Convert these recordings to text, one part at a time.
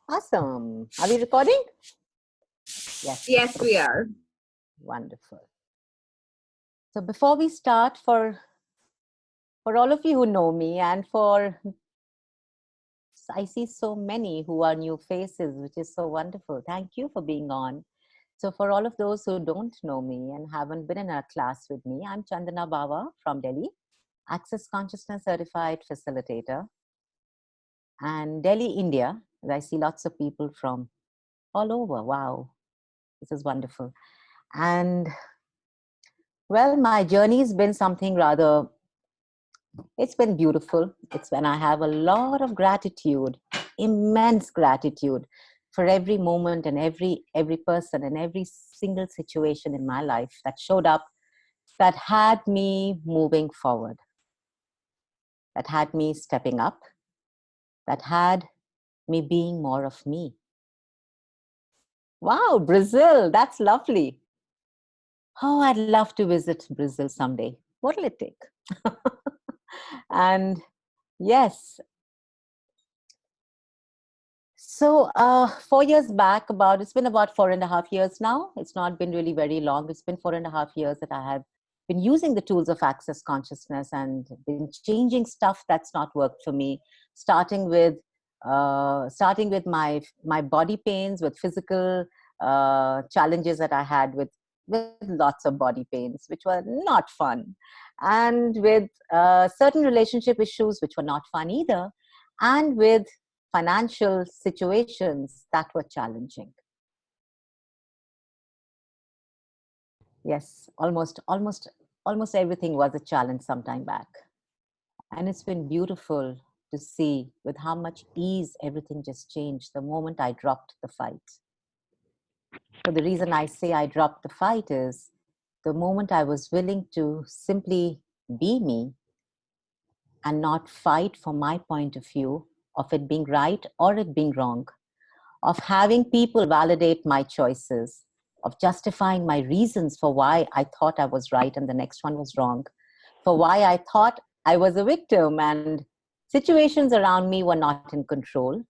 Awesome. Are we recording? Yes. Yes, we are. Wonderful. So before we start, for all of you who know me, and I see so many who are new faces, which is so wonderful. Thank you for being on. So for all of those who don't know me and haven't been in a class with me, I'm Chandana Bawa from Delhi, Access Consciousness Certified Facilitator, and Delhi, India. I see lots of people from all over. Wow, this is wonderful. And well, my journey's been something rather, it's been beautiful. It's when I have a lot of gratitude, immense gratitude for every moment and every person and every single situation in my life that showed up, that had me moving forward, that had me stepping up, that had me being more of me. Wow, Brazil, that's lovely. Oh, I'd love to visit Brazil someday. What'll it take? And yes, so 4 years back, it's been about 4.5 years now. It's not been really very long. It's been 4.5 years that I have been using the tools of access consciousness and been changing stuff that's not worked for me, starting with my body pains, with physical challenges that I had with lots of body pains, which were not fun, and with certain relationship issues which were not fun either, and with financial situations that were challenging. Yes, almost everything was a challenge some time back. And it's been beautiful to see with how much ease everything just changed the moment I dropped the fight. So the reason I say I dropped the fight is the moment I was willing to simply be me and not fight for my point of view of it being right or it being wrong, of having people validate my choices, of justifying my reasons for why I thought I was right and the next one was wrong, for why I thought I was a victim and situations around me were not in control.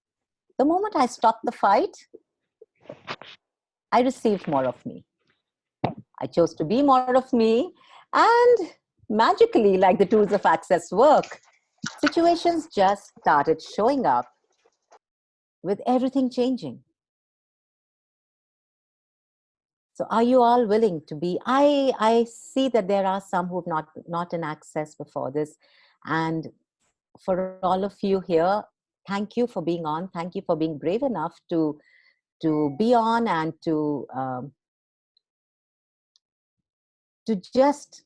The moment I stopped the fight, I received more of me. I chose to be more of me, and magically, like the tools of access work, situations just started showing up with everything changing. So are you all willing to be? I see that there are some who have not in access before this. And for all of you here, thank you for being on. Thank you for being brave enough to be on and to just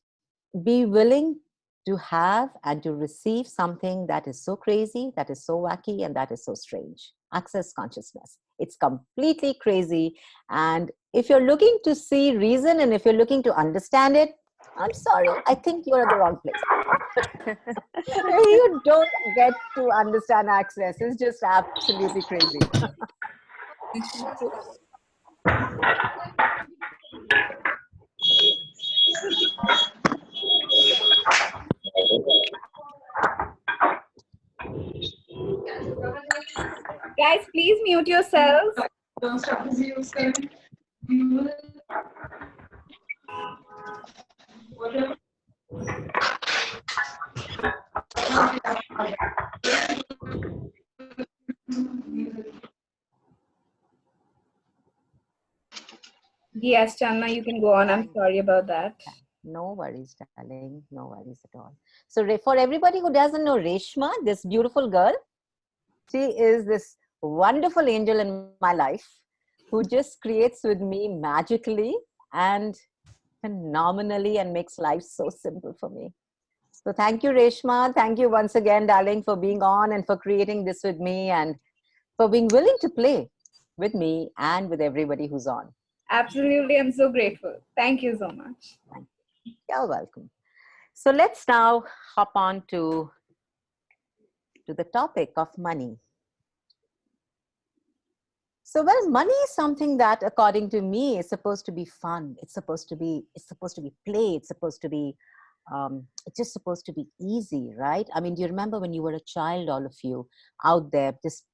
be willing to have and to receive something that is so crazy, that is so wacky, and that is so strange. Access consciousness. It's completely crazy. And if you're looking to see reason and if you're looking to understand it, I'm sorry, I think you're at the wrong place. You don't get to understand access. It's just absolutely crazy. Guys, please mute yourselves. Yes, Chandana, you can go on. I'm sorry about that. No worries, darling. No worries at all. So for everybody who doesn't know Reshma, this beautiful girl, she is this wonderful angel in my life who just creates with me magically and phenomenally and makes life so simple for me. So thank you, Reshma. Thank you once again, darling, for being on and for creating this with me and for being willing to play with me and with everybody who's on. Absolutely. I'm so grateful. Thank you so much. Thank you. You're welcome. So let's now hop on to the topic of money. So, well, money is something that, according to me, is supposed to be fun. It's supposed to be play. It's supposed to be, it's just supposed to be easy, right? I mean, do you remember when you were a child, all of you out there, just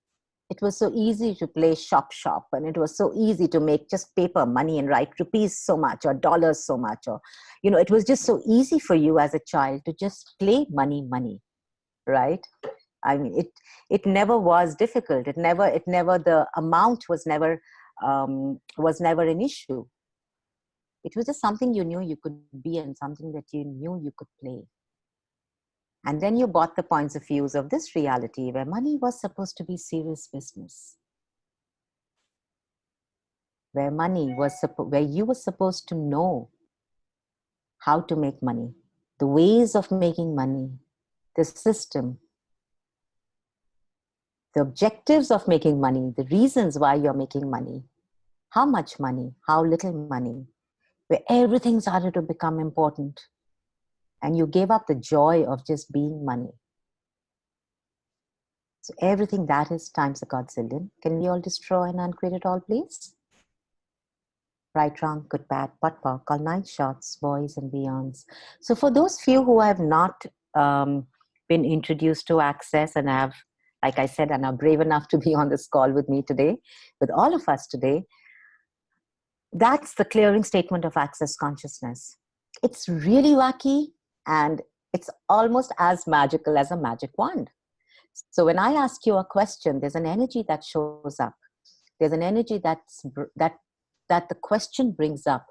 it was so easy to play shop, and it was so easy to make just paper money and write rupees so much or dollars so much, or, you know, it was just so easy for you as a child to just play money, right? I mean, it never was difficult. It never the amount was never an issue. It was just something you knew you could be and something that you knew you could play. And then you bought the points of views of this reality where money was supposed to be serious business, where where you were supposed to know how to make money, the ways of making money, the system, the objectives of making money, the reasons why you're making money, how much money, how little money, where everything started to become important. And you gave up the joy of just being money. So everything that is times a godzillion. Can we all destroy and uncreate it all, please? Right, wrong, good, bad, pot, pock, all 9 shots, boys and beyonds. So for those few who have not been introduced to Access and have, like I said, and are brave enough to be on this call with me today, with all of us today, that's the clearing statement of Access consciousness. It's really wacky, and it's almost as magical as a magic wand. So when I ask you a question, there's an energy that shows up. There's an energy that the question brings up.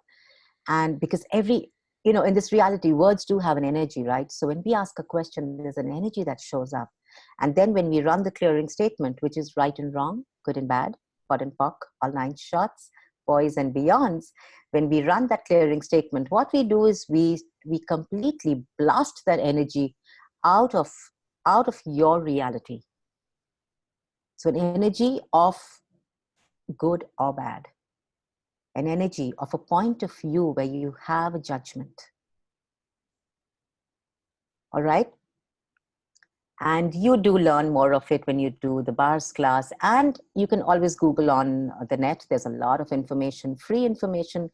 And because in this reality, words do have an energy, right? So when we ask a question, there's an energy that shows up. And then when we run the clearing statement, which is right and wrong, good and bad, pot and pock, all 9 shots, boys and beyonds, when we run that clearing statement, what we do is we completely blast that energy out of your reality. So an energy of good or bad, an energy of a point of view where you have a judgment. All right? And you do learn more of it when you do the bars class. And you can always Google on the net. There's a lot of information, free information.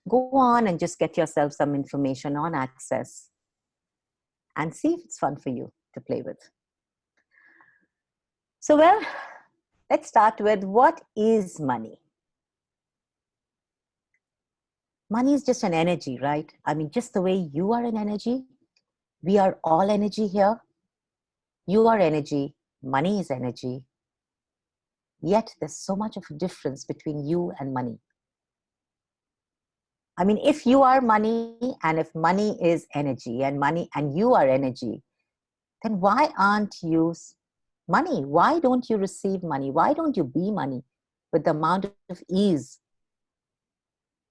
Go on and just get yourself some information on Access and see if it's fun for you to play with. So, well, let's start with, what is money? Money is just an energy, right? I mean, just the way you are an energy, we are all energy here. You are energy, money is energy. Yet there's so much of a difference between you and money. I mean, if you are money and if money is energy and you are energy, then why aren't you money? Why don't you receive money? Why don't you be money with the amount of ease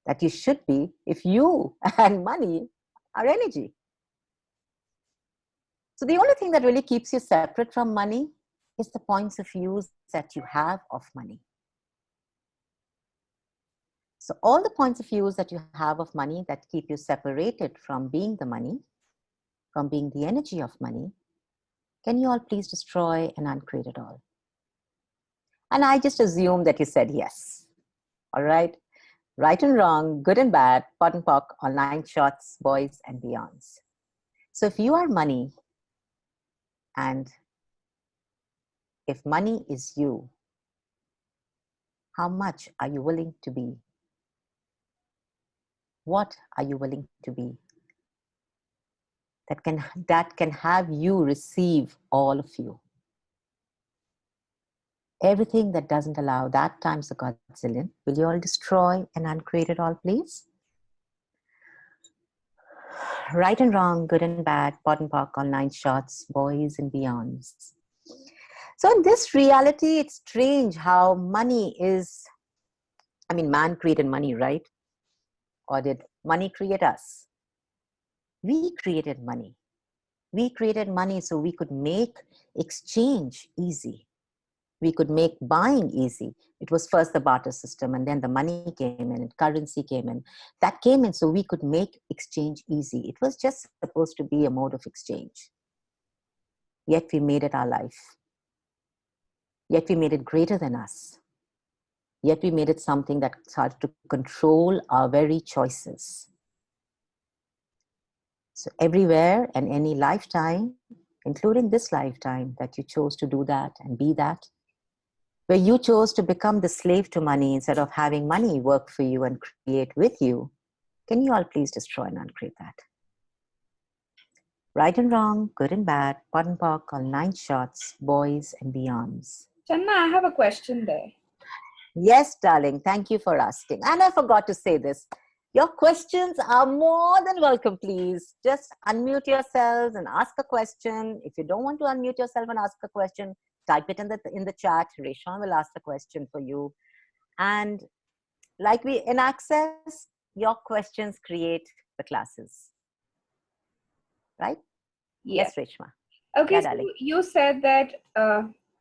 that you should be if you and money are energy? So the only thing that really keeps you separate from money is the points of views that you have of money. So all the points of views that you have of money that keep you separated from being the money, from being the energy of money, can you all please destroy and uncreate it all? And I just assume that you said yes. All right. Right and wrong, good and bad, pot and pock, all 9 shots, boys and beyonds. So if you are money, and if money is you, how much are you willing to be? What are you willing to be? That can have you receive all of you. Everything that doesn't allow that times a godzillion, will you all destroy and uncreate it all, please? Right and wrong, good and bad, pot and pock, all 9 shots, boys and beyonds. So in this reality, it's strange how money is, I mean, man created money, right? Or did money create us? We created money. We created money so we could make exchange easy. We could make buying easy. It was first the barter system, and then the money came in, and currency came in. That came in so we could make exchange easy. It was just supposed to be a mode of exchange. Yet we made it our life. Yet we made it greater than us. Yet we made it something that started to control our very choices. So everywhere and any lifetime, including this lifetime, that you chose to do that and be that, where you chose to become the slave to money instead of having money work for you and create with you. Can you all please destroy and uncreate that? Right and wrong, good and bad, pot and pock, all 9 shots, boys and beyonds. Channa, I have a question there. Yes, darling, thank you for asking. And I forgot to say this. Your questions are more than welcome, please. Just unmute yourselves and ask a question. If you don't want to unmute yourself and ask a question, type it in the chat. Reshma will ask the question for you. And like we in Access, your questions create the classes. Right? Yes, Reshma. Okay, Yeah, so darling. you said that,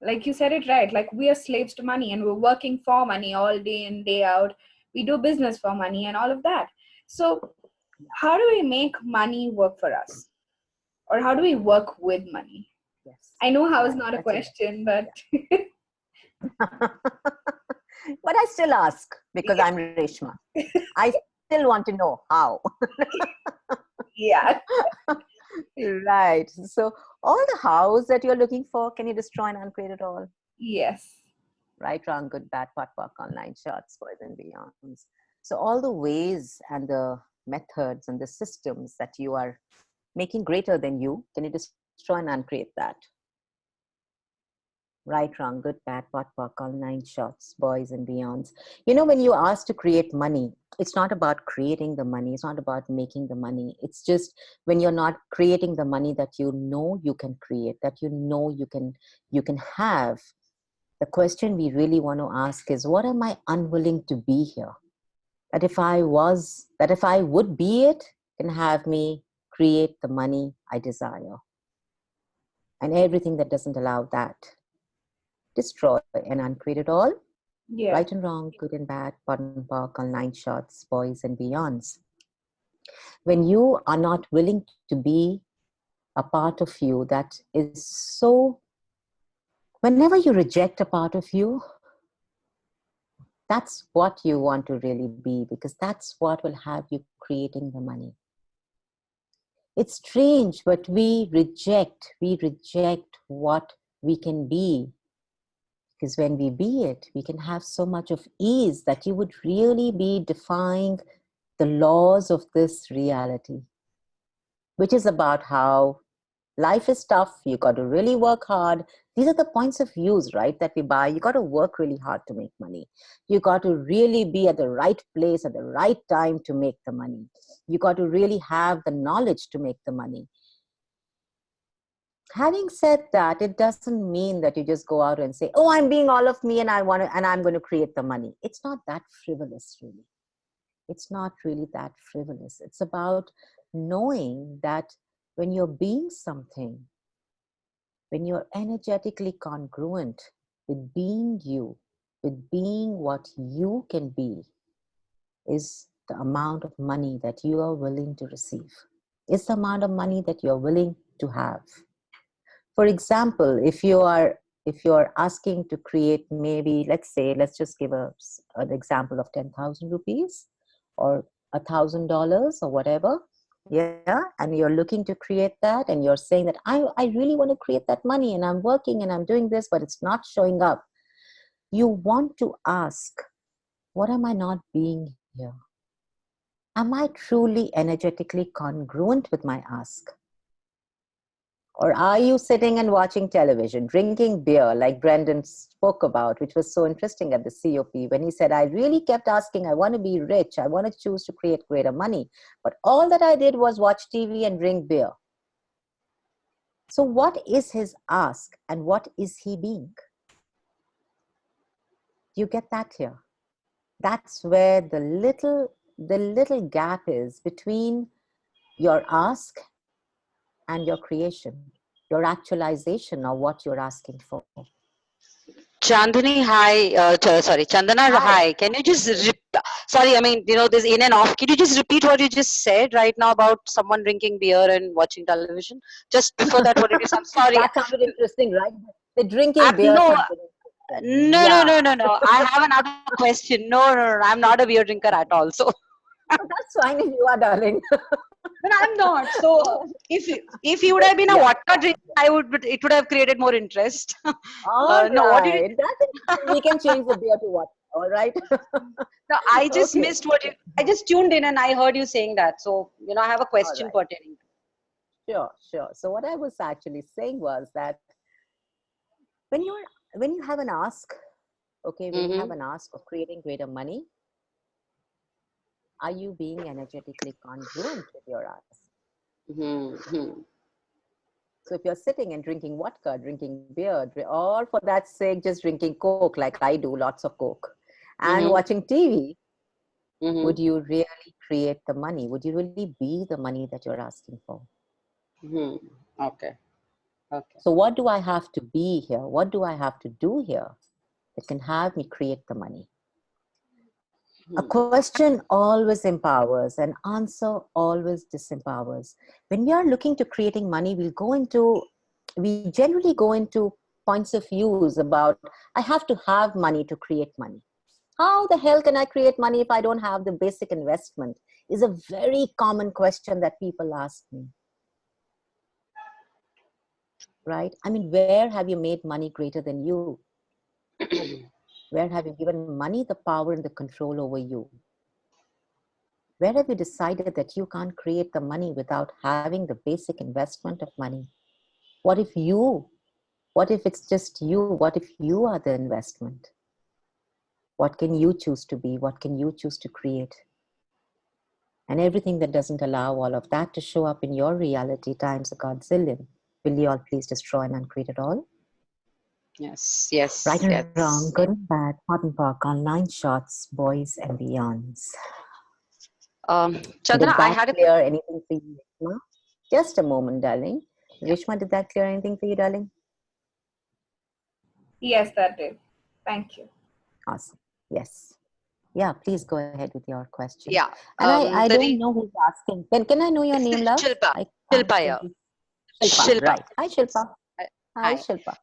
like you said it right, like we are slaves to money and we're working for money all day in, day out. We do business for money and all of that. So how do we make money work for us? Or how do we work with money? Yes. I know how is not a question, but... But I still ask because I'm Reshma. I still want to know how. Yeah. Right. So all the hows that you're looking for, can you destroy and uncreate it all? Yes. Right, wrong, good, bad, pot, pock, online shots, boys and beyonds. So all the ways and the methods and the systems that you are making greater than you, can you destroy and uncreate that? Right, wrong, good, bad, pot, pock, all 9 shots, boys and beyonds. You know, when you ask to create money, it's not about creating the money. It's not about making the money. It's just when you're not creating the money that you know you can create, that you know you can have. The question we really want to ask is, what am I unwilling to be here? That if I would be it, can have me create the money I desire. And everything that doesn't allow that, destroy and uncreate it all. Yeah. Right and wrong, good and bad, pot and pock, all 9 shots, boys and beyonds. When you are not willing to be a part of you that is so, whenever you reject a part of you, that's what you want to really be, because that's what will have you creating the money. It's strange, but we reject what we can be. Because when we be it, we can have so much of ease that you would really be defying the laws of this reality, which is about how life is tough. You got to really work hard. These are the points of views, right, that we buy. You got to work really hard to make money. You got to really be at the right place at the right time to make the money. You got to really have the knowledge to make the money. Having said that, it doesn't mean that you just go out and say, oh, I'm being all of me and I'm going to create the money. It's not that frivolous, really. It's not really that frivolous. It's about knowing that when you're being something, when you're energetically congruent with being you, with being what you can be, is the amount of money that you are willing to receive. It's the amount of money that you're willing to have. For example, if you're asking to create, maybe, let's just give an example of 10,000 rupees or $1,000 or whatever. Yeah. And you're looking to create that and you're saying that I really want to create that money and I'm working and I'm doing this, but it's not showing up. You want to ask, what am I not being here? Am I truly energetically congruent with my ask? Or are you sitting and watching television, drinking beer like Brendan spoke about, which was so interesting at the COP when he said, I really kept asking, I want to be rich. I want to choose to create greater money. But all that I did was watch TV and drink beer. So what is his ask and what is he being? Do you get that here? That's where the little gap is between your ask and your creation, your actualization of what you're asking for. Chandani, hi. Sorry, Chandana, hi. Can you just sorry, I mean, this in and off. Can you just repeat what you just said right now about someone drinking beer and watching television? Just before that, what did you say? I'm sorry. That sounded interesting, right? The drinking beer No, sounded interesting. no, no, Yeah. no, no, no. I have another question. No, no, no. I'm not a beer drinker at all. So That's fine if you are, darling. No, I'm not. So if he would have been a Yeah. vodka drink, it would have created more interest. All No, what did you? right. We can change the beer to what? All right. No, I just Okay. missed what you. I just tuned in and I heard you saying that. So I have a All question right. pertaining. Sure, sure. So what I was actually saying was that when you're when you have an ask, okay, when you have Mm-hmm. an ask of creating greater money, are you being energetically congruent with your ask? Mm-hmm. So if you're sitting and drinking vodka, drinking beer, or for that sake, just drinking Coke like I do, lots of Coke, and Mm-hmm. watching TV, Mm-hmm. would you really create the money? Would you really be the money that you're asking for? Mm-hmm. Okay. Okay. So what do I have to be here? What do I have to do here that can have me create the money? A Hmm. question always empowers, an answer always disempowers. When we are looking to creating money, we generally go into points of views about, I have to have money to create money. How the hell can I create money if I don't have the basic investment? Is a very common question that people ask me, right? I mean, where have you made money greater than you? Where have you given money the power and the control over you? Where have you decided that you can't create the money without having the basic investment of money? What if it's just you? What if you are the investment? What can you choose to be? What can you choose to create? And everything that doesn't allow all of that to show up in your reality times a godzillion, will you all please destroy and uncreate it all? Yes. Yes. Right and Yes. wrong, good and bad, hot and park, all nine shots, boys and beyonds. Chandana, Did I that had a. clear anything for you, Rishma? Just a moment, darling. Yeah. Rishma, did that clear anything for you, darling? Yes, that did. Thank you. Awesome. Yes. Yeah, please go ahead with your question. Yeah. And I The don't know who's asking. Can I know your It's name, love? Shilpa. I can't Shilpa, yeah. really. Shilpa, Shilpa. right. Hi, Shilpa. Hi, Hi. Shilpa.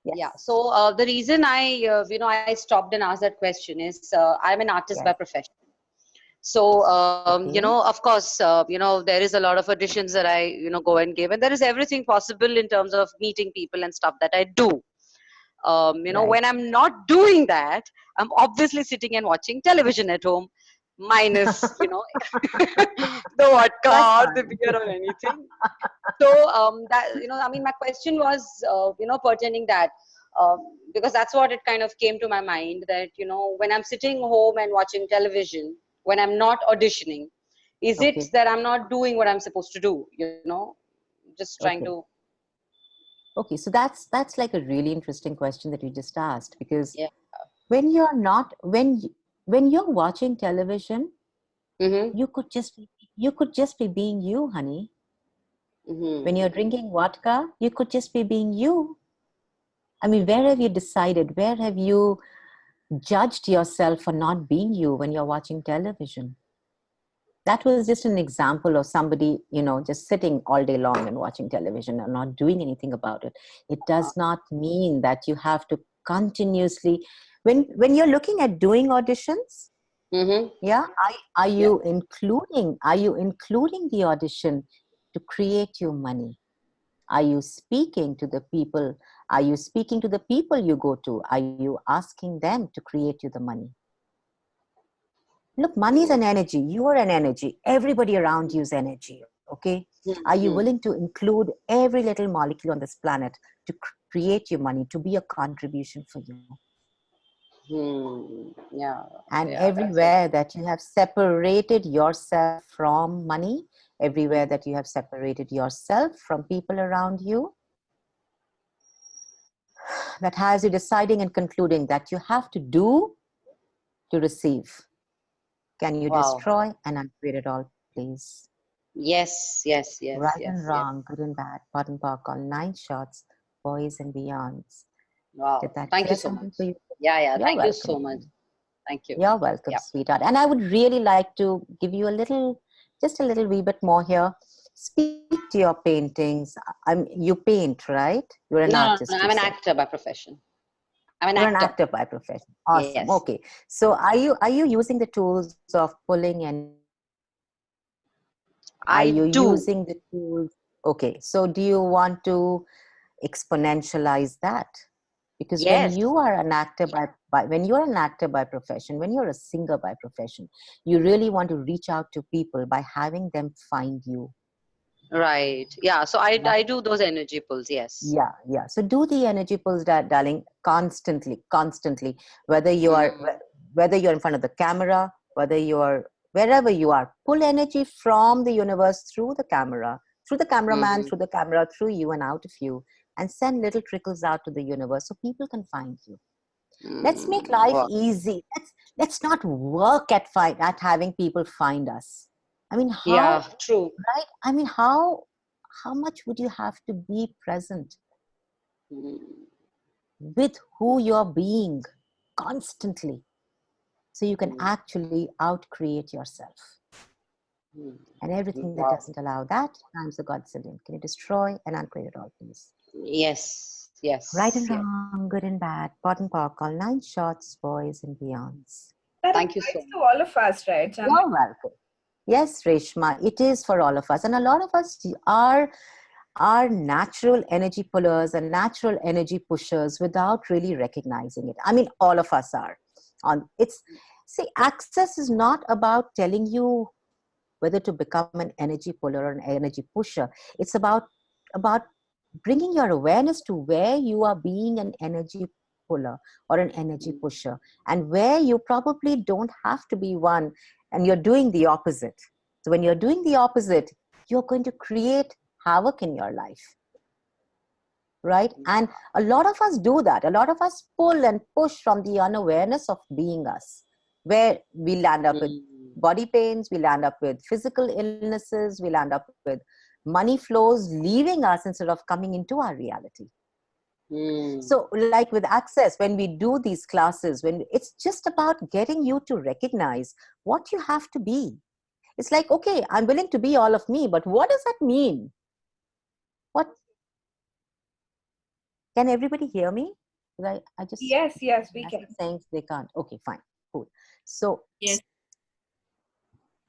Yeah. Yes. So the reason I stopped and asked that question is I'm an artist by Yes. profession. So Okay. of course, there is a lot of auditions that I go and give, and there is everything possible in terms of meeting people and stuff that I do. Right. When I'm not doing that, I'm obviously sitting and watching television at home, minus the That's vodka or the fine. beer or anything. So that I mean, my question was pertaining that, because that's what it kind of came to my mind, that when I'm sitting home and watching television, when I'm not auditioning, is it Okay. that I'm not doing what I'm supposed to do, just trying to. Okay. Okay. So that's like a really interesting question that you just asked, because Yeah. when you're not when you're watching television, Mm-hmm. you could just be being you, honey. When you're Mm-hmm. drinking vodka, you could just be being you. I mean, where have you decided? Where have you judged yourself for not being you when you're watching television? That was just an example of somebody, just sitting all day long and watching television and not doing anything about it. It does not mean that you have to continuously, when you're looking at doing auditions, Mm-hmm. yeah, are Yeah. you including the audition to create your money? Are you speaking to the people? Are you speaking to the people you go to? Are you asking them to create you the money? Look, money is an energy. You are an energy. Everybody around you is energy. Okay. Are you Mm-hmm. willing to include every little molecule on this planet to create your money, to be a contribution for you? Hmm. Yeah. And Yeah. That's it. everywhere that you have separated yourself from money, everywhere that you have separated yourself from people around you, that has you deciding and concluding that you have to do to receive. Can you Wow. destroy and uncreate it all, please? Yes. Yes. Yes. Right and Yes. Yes. wrong, good and bad, pot and pock, all nine shots, boys and beyonds. Did Wow. that Thank you clear so something much. for you? Yeah. Yeah. You're Thank you welcome. so much. Thank you. You're welcome, Yeah. sweetheart. And I would really like to give you just a little wee bit more here. Speak to your paintings. You paint, right? You're an No, no, artist, no. you I'm an said. actor by profession. I'm an You're an actor. actor by profession. Awesome. Yes. Okay. So are you using the tools of pulling and Are I you do. using the tools? Okay, so do you want to exponentialize that? Because when Yes. you are an actor when you're an actor by profession, when you're a singer by profession, you really want to reach out to people by having them find you. Right. Yeah. So I do those energy pulls. Yes. Yeah. So do the energy pulls, darling, constantly. Whether you are, Mm. whether you're in front of the camera, whether you're wherever you are, pull energy from the universe through the camera, through the cameraman, Mm-hmm. through the camera, through you and out of you, and send little trickles out to the universe so people can find you. Let's make Mm. life Wow. easy. Let's not work at having people find us. I mean, Yeah. how, True. right? I mean, how much would you have to be present Mm. with who you're being constantly so you can Mm. actually outcreate yourself? Mm. And everything that Wow. doesn't allow that times the godzillion. Can you destroy and uncreate it all, please? Yes. Right Yes. and Yes. wrong, good and bad, pot and pock, all nine shots, boys and beyonds. That Thank you so applies to much. all of us, right, Chandana? You're welcome. Yes, Reshma, it is for all of us. And a lot of us are natural energy pullers and natural energy pushers without really recognizing it. I mean, all of us are. See, access is not about telling you whether to become an energy puller or an energy pusher. It's about bringing your awareness to where you are being an energy puller or an energy Mm. pusher, and where you probably don't have to be one, and you're doing the opposite. So when you're doing the opposite, you're going to create havoc in your life, right? And a lot of us do that. A lot of us pull and push from the unawareness of being us, where we land up with Mm. body pains, we land up with physical illnesses, we land up with money flows leaving us instead of coming into our reality. Mm. So like with access, when we do these classes, when it's just about getting you to recognize what you have to be. It's like, okay, I'm willing to be all of me, but what does that mean? What, can everybody hear me? I just, Yes, we as can. it's saying they can't. Okay, fine, cool. So, Yes.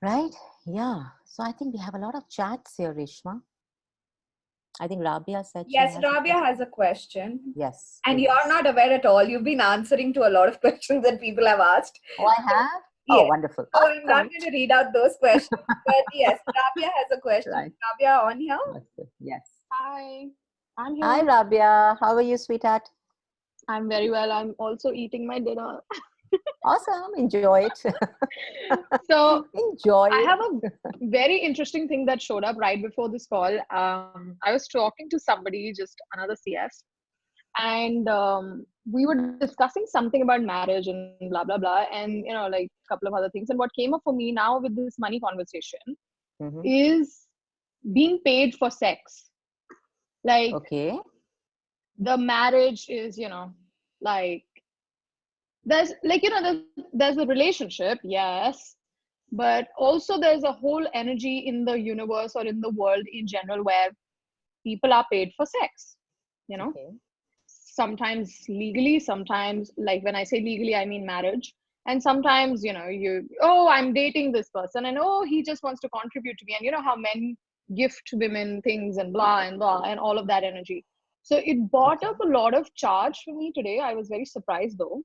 right, yeah. So I think we have a lot of chats here, Reshma. I think Rabia said she Yes, has a Rabia question. has a question. Yes, And you're please. not aware at all. You've been answering to a lot of questions that people have asked. Oh, I have? Oh, Yes. wonderful. So I'm not Awesome. going to read out those questions. But yes, Rabia has a question. Right. Rabia on here? That's good. Yes. Hi, I'm Hi, here. Rabia. How are you, sweetheart? I'm very well. I'm also eating my dinner. Awesome. Enjoy it. So Enjoy I it. have a very interesting thing that showed up right before this call. I was talking to somebody, just another CS, and we were discussing something about marriage and blah blah blah, and like a couple of other things. And what came up for me now with this money conversation Mm-hmm. is being paid for sex. Like Okay. the marriage is, like there's like there's a relationship, yes, but also there's a whole energy in the universe or in the world in general where people are paid for sex, you know Okay. sometimes legally, sometimes, like when I say legally I mean marriage, and sometimes I'm dating this person and he just wants to contribute to me, and how men gift women things and blah and all of that energy. So it brought Okay. up a lot of charge for me today. I was very surprised though,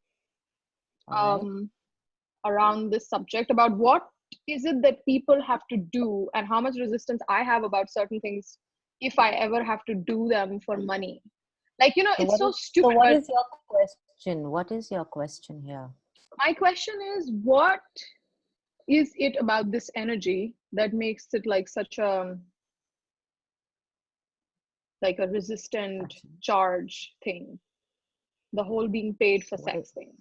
All right. um, around this subject about what is it that people have to do and how much resistance I have about certain things if I ever have to do them for money. Like, So it's what so is so stupid, what but is your question? What is your question here? my question is, what is it about this energy that makes it like such a like a resistant Action. charge thing, the whole being paid for So what is sex thing?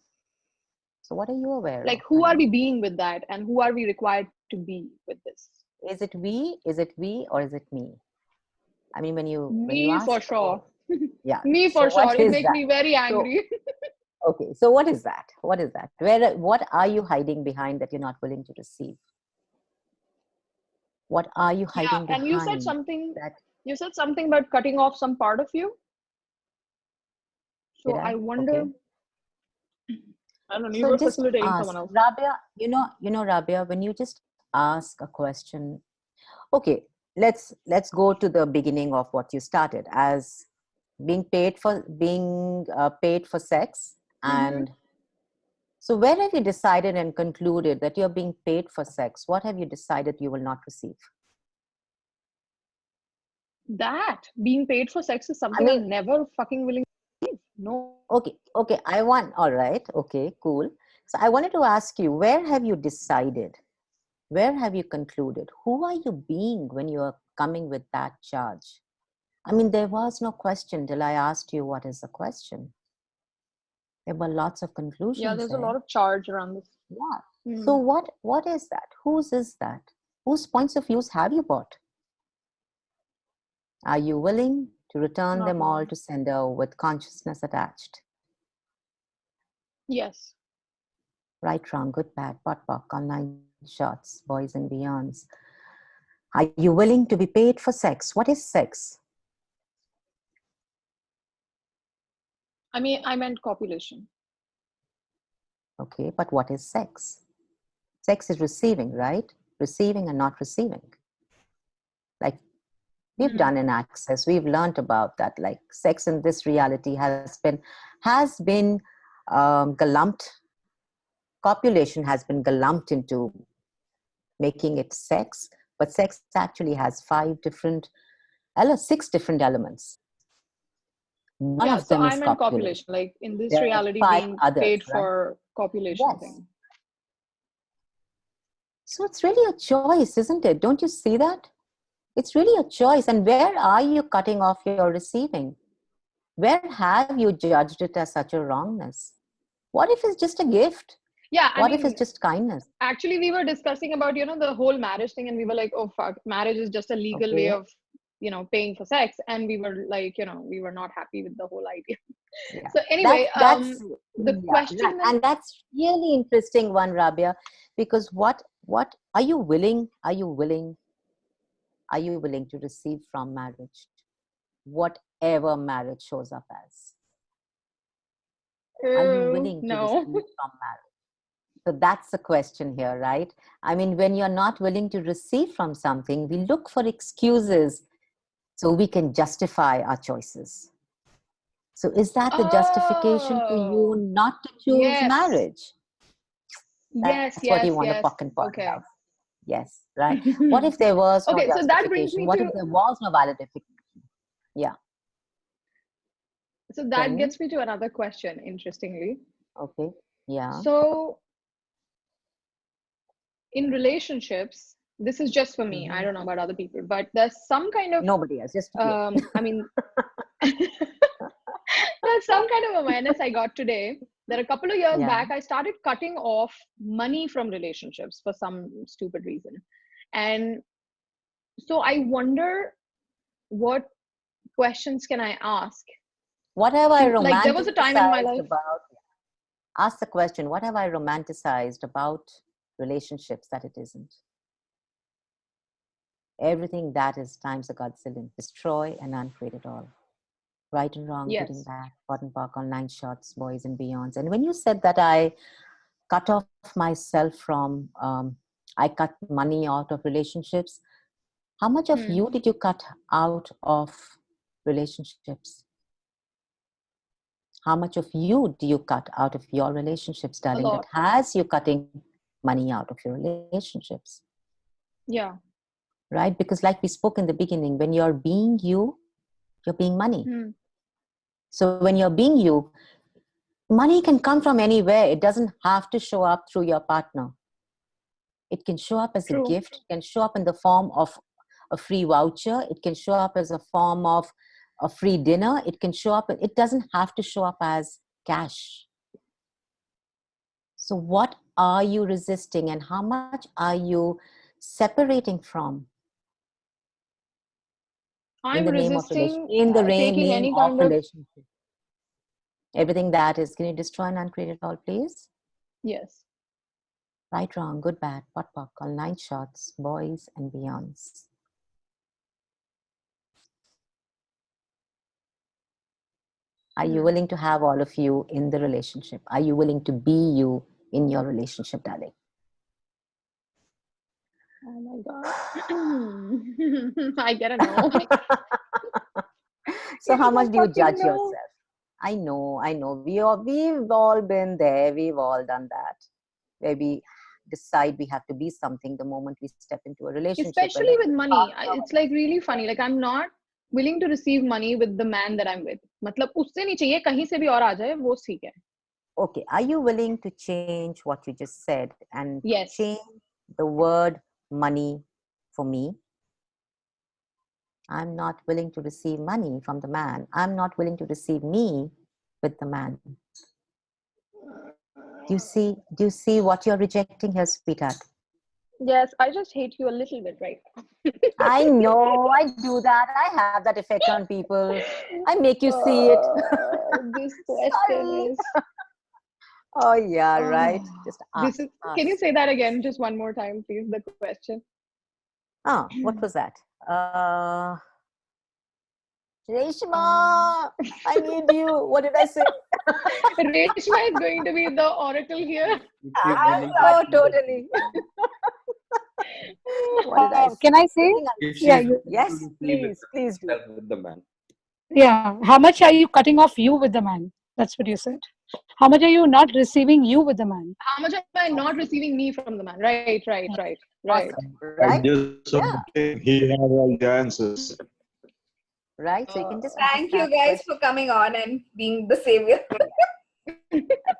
so what are you aware Like, of, who are honey? we being with that, and who are we required to be with this? Is it we? Is it we or is it me? I mean, when you Me for ask sure. yeah. Me So for sure. what It is makes that? me very So angry. okay. So what is that? What is that? What are you hiding behind that you're not willing to receive? What are you Yeah, hiding and behind that? you said something about cutting off some part of you. Did So I I? wonder, Okay. I don't know, you So were just facilitating ask, someone else. Rabia, Rabia, when you just ask a question, Okay, let's go to the beginning of what you started as being paid for sex. And so where have you decided and concluded that you're being paid for sex? What have you decided you will not receive? That being paid for sex is I something mean, I'm never fucking willing to receive. No. okay, all right, okay, cool. So I wanted to ask you, where have you decided? Where have you concluded? Who are you being when you are coming with that charge? I mean, there was no question till I asked you what is the question. There were lots of Yeah, conclusions there's a there. lot of charge around this. Yeah. So what is that? Whose is that? Whose points of views have you bought? Are you willing to return Not them all mine. to sender with consciousness attached? Yes. Right, wrong, good, bad, pot, pock, online shots, boys and beyonds. Are you willing to be paid for sex? What is sex? I mean, I meant copulation. Okay, but what is sex? Sex is receiving, right? Receiving and not receiving. Like we've done in Access, we've learned about that. Like sex in this reality has been galumped. Copulation has been galumped into making it sex, but sex actually has six different elements. One Yeah, of so them I is meant copulation. copulation, like in this There are reality five being others, paid right? for copulation Yes. thing. So it's really a choice, isn't it? Don't you see that? It's really a choice. And where are you cutting off your receiving? Where have you judged it as such a wrongness? What if it's just a gift? Yeah, I What if mean, it's just kindness? actually we were discussing about, the whole marriage thing, and we were like, oh fuck, marriage is just a legal way Okay. of, paying for sex. And we were like, we were not happy with the whole idea. Yeah. So anyway, the Yeah, question then, and that's really interesting one, Rabia, because what are you willing? Are you willing to receive from marriage? Whatever marriage shows up as. Are you willing to receive no. from marriage? So that's the question here, right? I mean, when you're not willing to receive from something, we look for excuses so we can justify our choices. So is that the justification for you Oh, not to choose yes. marriage? Yes, That's what yes, you want to yes. fucking point Okay. out. Yes, right? What if there was no Okay, so that brings justification? me What if to there was no validation? Yeah. so Tell that me. gets me to another question, interestingly. Okay. Yeah. So in relationships, this is just for me, I don't know about other people, but there's some kind of Nobody else, just you. I mean there's some kind of awareness I got today that a couple of years Yeah. back I started cutting off money from relationships for some stupid reason. And so I wonder, what questions can I ask What have I to, like, there was a time in my romanticized life. about? Ask the question, what have I romanticized about relationships that it isn't? Everything that is times a godzillion. Destroy and uncreate it all. Right and wrong, good and Yes. bad, bottom park, online shots, boys and beyonds. And when you said that I cut off myself from, I cut money out of relationships, how much of you did you cut out of relationships? How much of you do you cut out of your relationships, A darling, that lot. has you cutting money out of your relationships? Yeah. Right? Because like we spoke in the beginning, when you're being you, you're being money. So when you're being you, money can come from anywhere. It doesn't have to show up through your partner. It can show up as a True. gift. It can show up in the form of a free voucher. It can show up as a form of a free dinner. It can show up, it doesn't have to show up as cash. So what are you resisting and how much are you separating from I'm resisting taking name any of kind of. relationship? Everything that is, can you destroy and uncreate it all, please? Yes. Right, wrong, good, bad, pot, pock, online shots, boys and beyonds. Are you willing to have all of you in the relationship? Are you willing to be you in your relationship, darling? Oh my God. I get a no. So how Getting a much do you fucking judge no. yourself? I know. We've all been there. We've all done that. Where we decide we have to be something the moment we step into a relationship. And Especially with money. It's like really funny. Like I'm not willing to receive money with the man that I'm with. मतलब उससे नहीं चाहिए कहीं से भी और आ जाए वो ठीक है. okay, are you willing to change what you just said and Yes. change the word money for me? I'm not willing to receive money from the man. I'm not willing to receive me with the man. Do you see what you're rejecting here, sweetheart? Yes, I just hate you a little bit right now. I know, I do that. I have that effect on people. I make you see it. This question Sorry. is. Oh yeah, right. Oh, Just this ask, is. Can you ask. say that again, just one more time, please? The question. Ah, what was that? Um, Reshma, I need you. What did I say? Reshma is going to be the oracle here. Oh, totally. What did I say? Can I say? If Yeah, she's you. Yes, to please do. with the man. Yeah. How much are you cutting off you with the man? That's what you said. How much are you not receiving you with the man? How much am I not receiving me from the man? Right. Awesome, I right? just saw Yeah, he have all the answers. right. So you can just ask Thank you that guys question. for coming on and being the savior.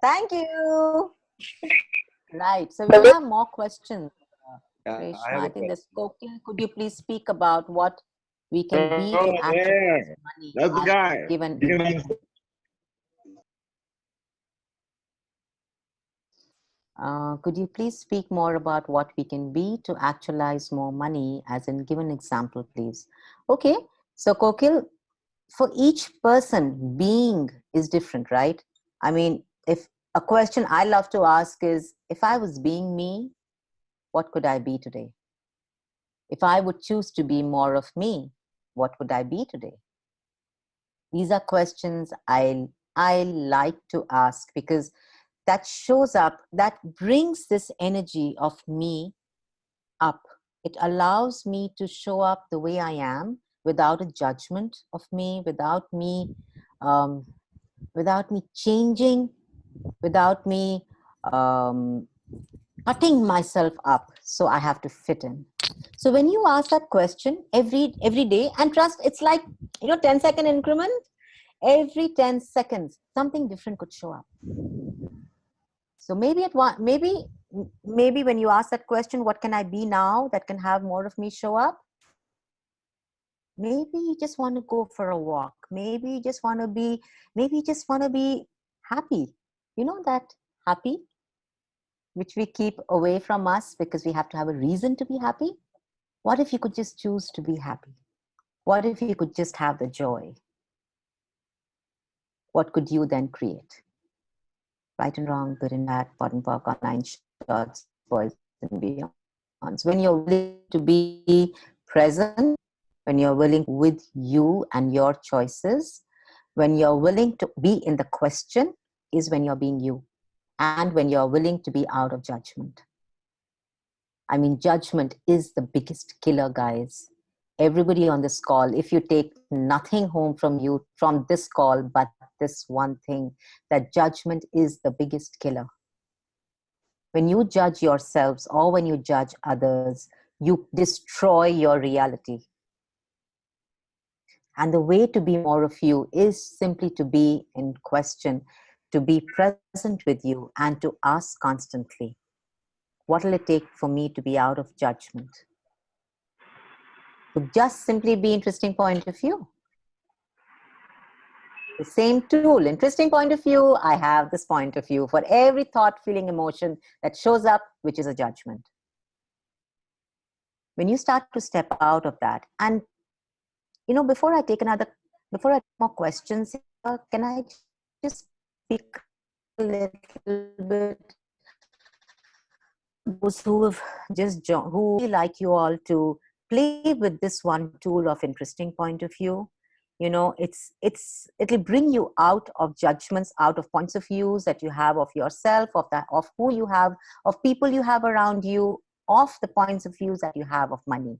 Thank you. Right. So we have more questions. Yeah, I Reshma, have I a think this question. Kokil, could you please speak about what we can be to Oh, yeah. actualize money That's the as guy. given You can answer. could you please speak more about what we can be to actualize more money, as in give an example, please? Okay, so Kokil, for each person, being is different, right? I mean, if a question I love to ask is, if I was being me, what could I be today? If I would choose to be more of me, what would I be today? These are questions I like to ask because that shows up, that brings this energy of me up. It allows me to show up the way I am without a judgment of me, um, without me changing, without me cutting myself up so I have to fit in. So when you ask that question every day, and trust, it's like 10-second increment. Every 10 seconds, something different could show up. So maybe maybe when you ask that question, what can I be now that can have more of me show up? Maybe you just want to go for a walk. Maybe you just want to be happy. You know that happy, which we keep away from us because we have to have a reason to be happy. What if you could just choose to be happy? What if you could just have the joy? What could you then create? Right and wrong, good and bad, pot and pork, online shots, boys and beyonds. When you're willing to be present, when you're willing with you and your choices, when you're willing to be in the question, is when you're being you, and when you're willing to be out of judgment. I mean, judgment is the biggest killer, guys. Everybody on this call, if you take nothing home from this call but this one thing, that judgment is the biggest killer. When you judge yourselves or when you judge others, you destroy your reality. And the way to be more of you is simply to be in question, to be present with you, and to ask constantly, what will it take for me to be out of judgment? To just simply be interesting point of view. The same tool, interesting point of view, I have this point of view for every thought, feeling, emotion that shows up, which is a judgment. When you start to step out of that, and before I take more questions, can I just speak a little bit? Those who have just joined, who would like you all to play with this one tool of interesting point of view. It'll bring you out of judgments, out of points of views that you have of yourself, of who you have, of people you have around you, of the points of views that you have of money.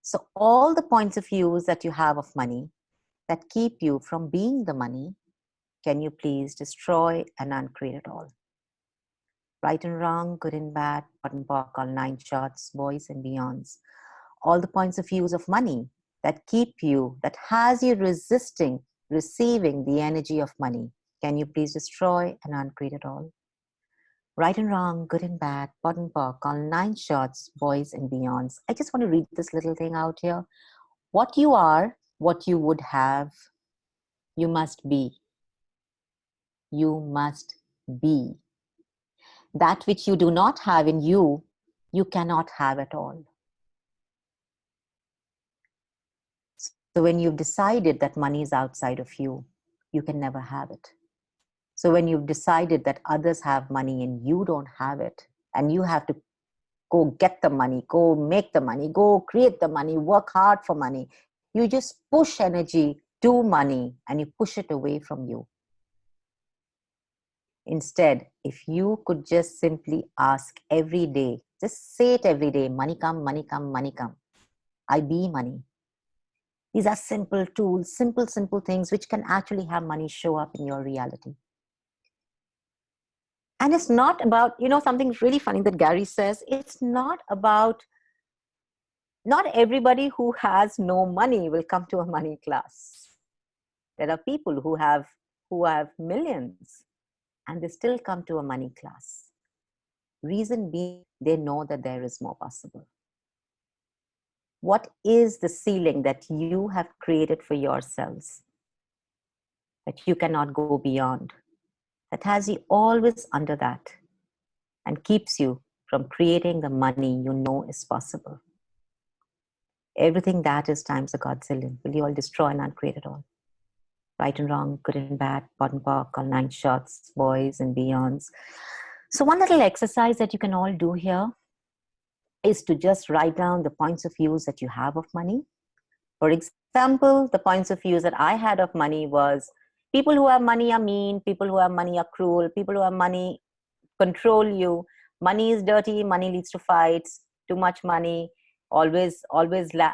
So all the points of views that you have of money that keep you from being the money, can you please destroy and uncreate it all? Right and wrong, good and bad, hot and pock, all 9 shots, boys and beyonds. All the points of views of money that keep you, that has you resisting receiving the energy of money, can you please destroy and uncreate it all? Right and wrong, good and bad, pot and pock, all 9 shots, boys and beyonds. I just want to read this little thing out here. What you are, what you would have, you must be. You must be. That which you do not have in you, you cannot have at all. So when you've decided that money is outside of you, you can never have it. So when you've decided that others have money and you don't have it, and you have to go get the money, go make the money, go create the money, work hard for money, you just push energy to money and you push it away from you. Instead, if you could just simply ask every day, just say it every day, money come, money come, money come. I be money. These are simple tools, simple things which can actually have money show up in your reality. And it's not about, something really funny that Gary says, it's not about, not everybody who has no money will come to a money class. There are people who have millions and they still come to a money class. Reason being, they know that there is more possible. What is the ceiling that you have created for yourselves that you cannot go beyond? That has you always under that and keeps you from creating the money you know is possible. Everything that is times a godzillion. Will you all destroy and uncreate it all? Right and wrong, good and bad, pot and pock, all 9 shots, boys and beyonds. So one little exercise that you can all do here is to just write down the points of views that you have of money. For example, the points of views that I had of money was people who have money are mean, people who have money are cruel, people who have money control you, money is dirty, money leads to fights, too much money always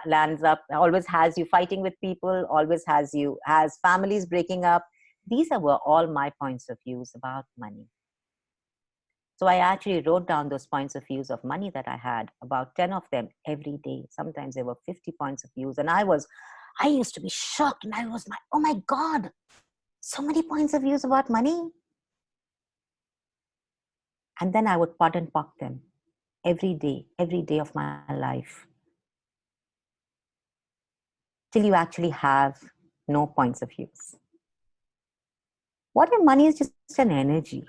lands up, always has you fighting with people, always has families breaking up. These were all my points of views about money. So I actually wrote down those points of views of money that I had, about 10 of them every day. Sometimes there were 50 points of views. And I used to be shocked and I was like, oh my God, so many points of views about money. And then I would pot and pock them every day of my life. Till you actually have no points of views. What if money is just an energy?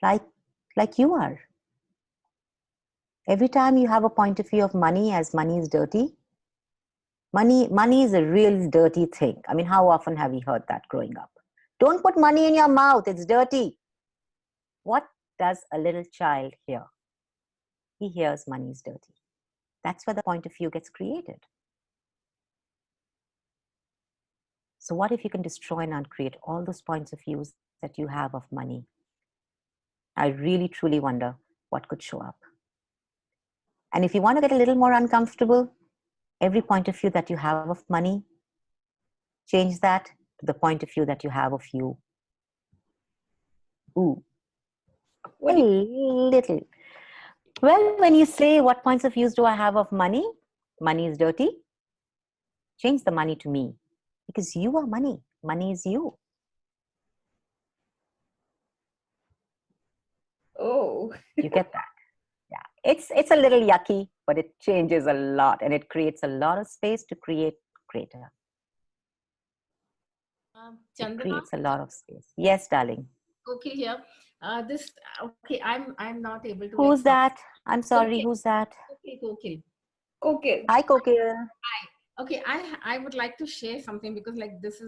Like you are. Every time you have a point of view of money as money is dirty, money is a real dirty thing. I mean, how often have we heard that growing up? Don't put money in your mouth, it's dirty. What does a little child hear? He hears money is dirty. That's where the point of view gets created. So what if you can destroy and uncreate all those points of views that you have of money? I really, truly wonder what could show up. And if you want to get a little more uncomfortable, every point of view that you have of money, change that to the point of view that you have of you. Ooh, a little. Well, when you say, what points of views do I have of money? Money is dirty. Change the money to me. Because you are money. Money is you. Oh. You get that? Yeah. It's a little yucky, but it changes a lot and it creates a lot of space to create greater. It Chandana, creates a lot of space. Yes, darling. okay, here. Okay, I'm not able to. Who's that? I'm sorry, who's that? Okay. Okay. Hi, Kokil. Hi. Okay, I would like to share something because like this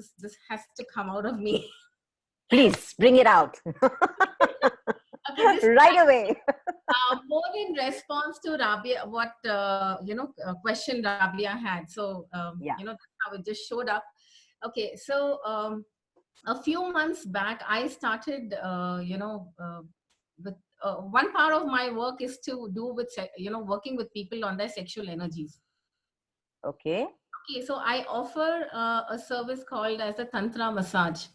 has to come out of me. Please bring it out. Okay, right away. More in response to Rabia, what question Rabia had. So Yeah. that's how it just showed up. Okay, so a few months back, I started with one part of my work is to do with, working with people on their sexual energies. Okay. Okay, so I offer a service called as a tantra massage,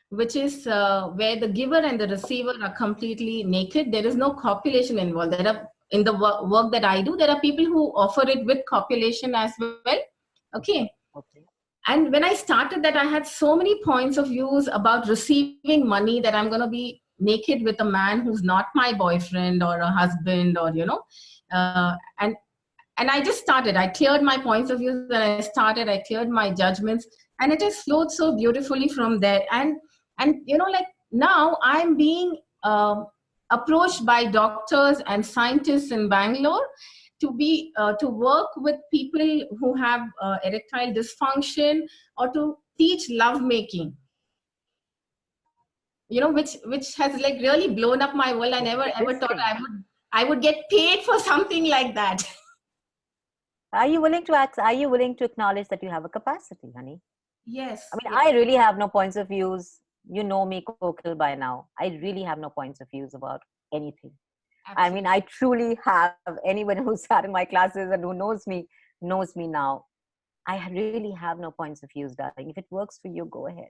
which is where the giver and the receiver are completely naked. There is no copulation involved. There are, in the work that I do, there are people who offer it with copulation as well. Okay. Okay. And when I started that, I had so many points of views about receiving money, that I'm going to be naked with a man who's not my boyfriend or a husband, or, and I just started. I cleared my points of view, and I cleared my judgments, and it has flowed so beautifully from there. And like now I'm being approached by doctors and scientists in Bangalore to work with people who have erectile dysfunction, or to teach love making, which has like really blown up my world. I never ever thought I would get paid for something like that. Are you willing to acknowledge that you have a capacity, honey? Yes. I mean, yes. I really have no points of views. You know me, Kokil, by now. I really have no points of views about anything. Absolutely. I mean, I truly have. Anyone who's sat in my classes and who knows me now. I really have no points of views, darling. If it works for you, go ahead.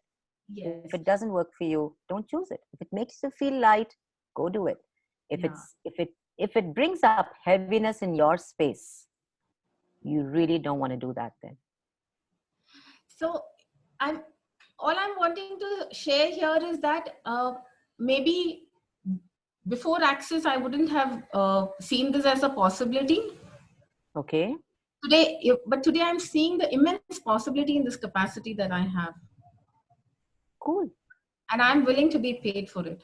Yes. If it doesn't work for you, don't choose it. If it makes you feel light, go do it. If it brings up heaviness in your space, you really don't want to do that then. So all I'm wanting to share here is that maybe before Access, I wouldn't have seen this as a possibility. Okay. But today I'm seeing the immense possibility in this capacity that I have. Cool. And I'm willing to be paid for it.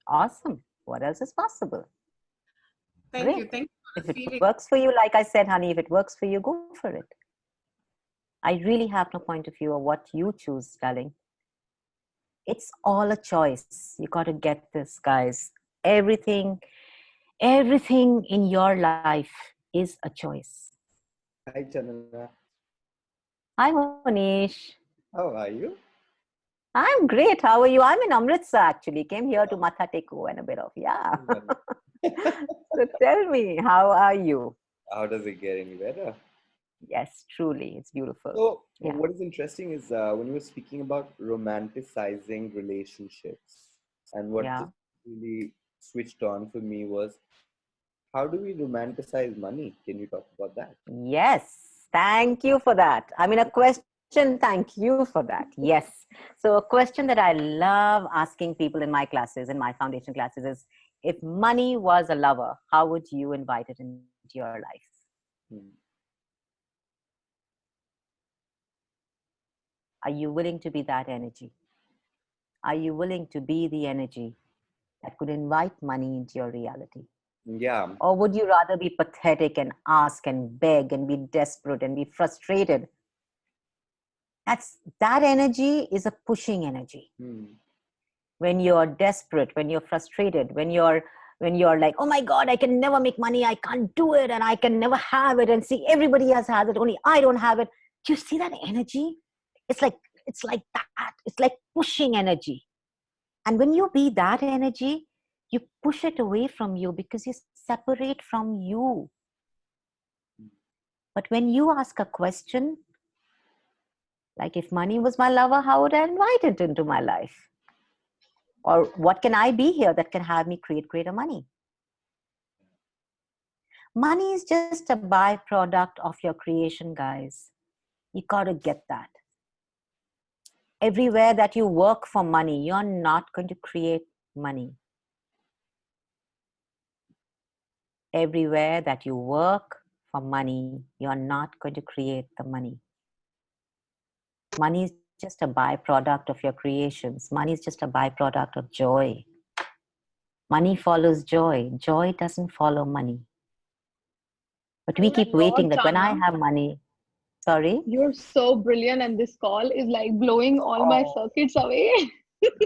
Awesome. What else is possible? Thank you. Thank you. If it works for you, like I said, honey, if it works for you, go for it. I really have no point of view of what you choose, darling. It's all a choice. You got to get this, guys. Everything in your life is a choice. Hi, Chandana. Hi, Monish. How are you? I'm great. How are you? I'm in Amritsar, actually. Came here to Matha Teko and a bit of, yeah. So tell me, how are you? How does it get any better? Yes, truly. It's beautiful. So, Yeah. what is interesting is when you were speaking about romanticizing relationships, and what just really switched on for me was, how do we romanticize money? Can you talk about that? Yes. Thank you for that. I mean, a question, thank you for that. Yes. So a question that I love asking people in my classes, in my foundation classes, is, if money was a lover, how would you invite it into your life? Are you willing to be that energy? Are you willing to be the energy that could invite money into your reality? Yeah. Or would you rather be pathetic and ask and beg and be desperate and be frustrated? That energy is a pushing energy. When you're desperate, when you're frustrated, when you're like, oh my God, I can never make money, I can't do it, and I can never have it, and see everybody else has it, only I don't have it. Do you see that energy? It's like that. It's like pushing energy. And when you be that energy, you push it away from you because you separate from you. But when you ask a question, like, if money was my lover, how would I invite it into my life? Or what can I be here that can have me create greater money? Money is just a byproduct of your creation, guys. You got to get that. Everywhere that you work for money, you're not going to create money. Everywhere that you work for money, you're not going to create the money. Money is just a byproduct of your creations. Money is just a byproduct of joy. Money follows joy. Joy doesn't follow money. But we keep waiting that when I have money. Sorry? You're so brilliant, and this call is like blowing all my circuits away.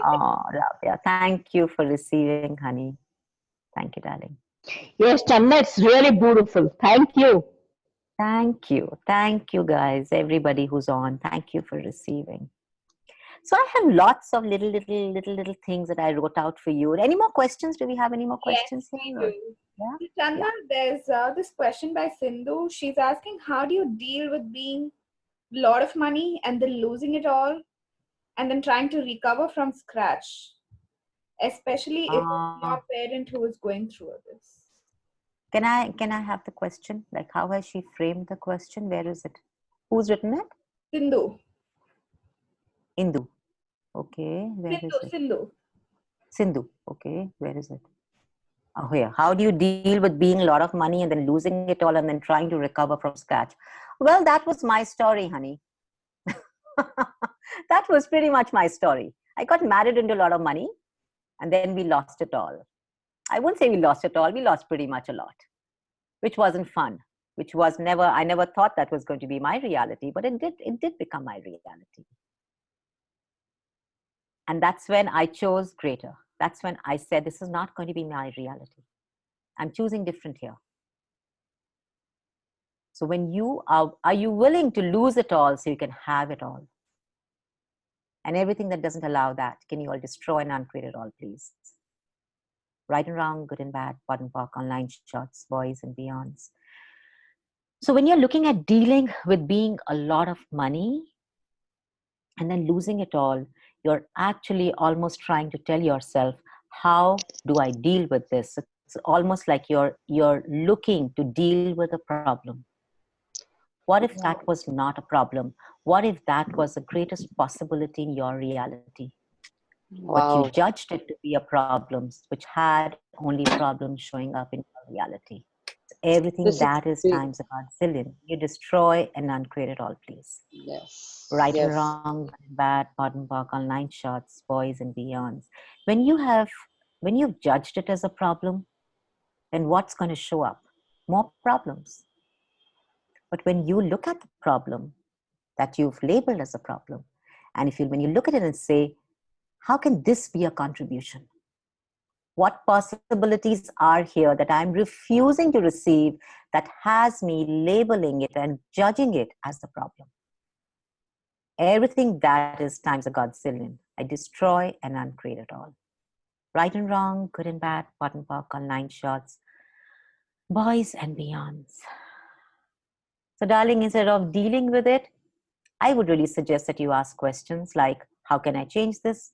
Oh, Rabia, thank you for receiving, honey. Thank you, darling. Yes, Chandana, it's really beautiful. Thank you. Thank you. Thank you, guys. Everybody who's on, thank you for receiving. So I have lots of little things that I wrote out for you. Any more questions? Do we have any more questions Yes, we here? do. Yeah. So, Chandana, there's this question by Sindhu. She's asking, how do you deal with being a lot of money and then losing it all and then trying to recover from scratch, especially if it's your parent who is going through this? Can I have the question? Like, how has she framed the question? Where is it? Who's written it? Sindhu. Indu. Okay, where is it? Sindhu. Okay, where is it? Oh, here. How do you deal with being a lot of money and then losing it all and then trying to recover from scratch? Well, that was my story, honey. That was pretty much my story. I got married into a lot of money and then we lost it all. I wouldn't say we lost it all. We lost pretty much a lot, which wasn't fun, which was never, I never thought that was going to be my reality, but it did become my reality. And that's when I chose greater. That's when I said, this is not going to be my reality. I'm choosing different here. So when you are you willing to lose it all so you can have it all? And everything that doesn't allow that, can you all destroy and uncreate it all, please? Right and wrong, good and bad, pot and pock, online shots, boys and beyonds. So when you're looking at dealing with being a lot of money and then losing it all, you're actually almost trying to tell yourself, how do I deal with this? It's almost like you're looking to deal with a problem. What if that was not a problem? What if that was the greatest possibility in your reality? But you judged it to be a problem, which had only problems showing up in your reality. Everything that is times a godzillion. You destroy and uncreate it all, please. Yes. Right and wrong, good and bad, pot and pock, online shots, boys and beyonds. When you've judged it as a problem, then what's going to show up? More problems. But when you look at the problem that you've labeled as a problem, and when you look at it and say, how can this be a contribution? What possibilities are here that I'm refusing to receive that has me labeling it and judging it as the problem? Everything that is times a godzillion, I destroy and uncreate it all. Right and wrong, good and bad, pot and pock, online shots, boys and beyonds. So darling, instead of dealing with it, I would really suggest that you ask questions like, how can I change this?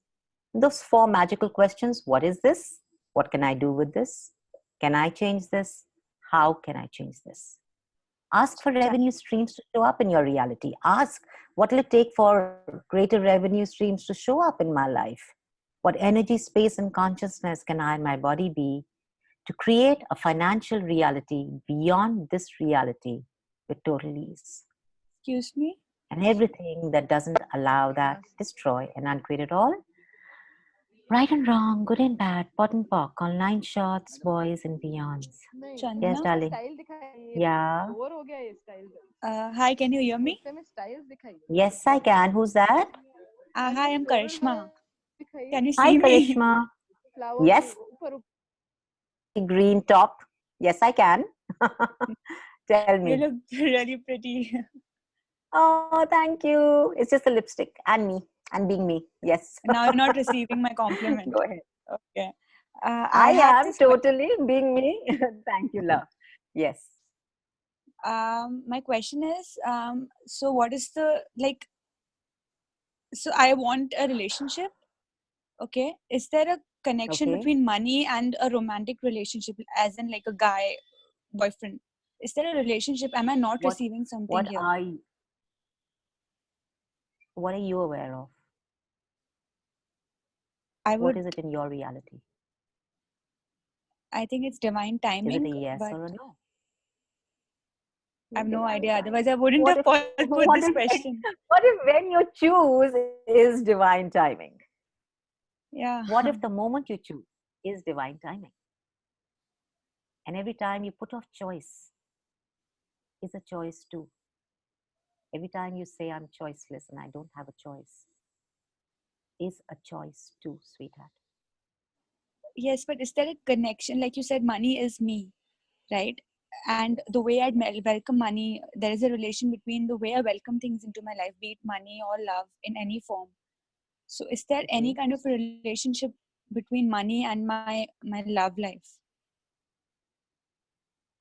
Those 4 magical questions. What is this? What can I do with this? Can I change this? How can I change this? Ask for revenue streams to show up in your reality. Ask, what will it take for greater revenue streams to show up in my life? What energy, space, and consciousness can I and my body be to create a financial reality beyond this reality with total ease? Excuse me? And everything that doesn't allow that, destroy and uncreate it all. Right and wrong, good and bad, pot and pock, online shots, boys and beyonds. Yes, darling. Yeah. Hi, can you hear me? Yes, I can. Who's that? Hi, I'm Karishma. Can you Hi, see me? Karishma. Yes. Green top. Yes, I can. Tell me. You look really pretty. Oh, thank you. It's just the lipstick and me and being me. Yes. Now you're not receiving my compliment. Go ahead. Okay. I am totally being me. Thank you, love. Yes. My question is, so what is the, like, so I want a relationship. Okay. Is there a connection between money and a romantic relationship, as in like a guy, boyfriend? Is there a relationship? Am I not receiving something here? What are you aware of? What is it in your reality? I think it's divine timing. Is it a yes but or a no? I have no idea. Otherwise, I wouldn't have put this question. What if when you choose is divine timing? Yeah. What if the moment you choose is divine timing? And every time you put off choice is a choice too. Every time you say I'm choiceless and I don't have a choice is a choice too, sweetheart. Yes, but is there a connection? Like you said, money is me, right? And the way I'd welcome money, there is a relation between the way I welcome things into my life, be it money or love in any form. So is there any kind of a relationship between money and my love life?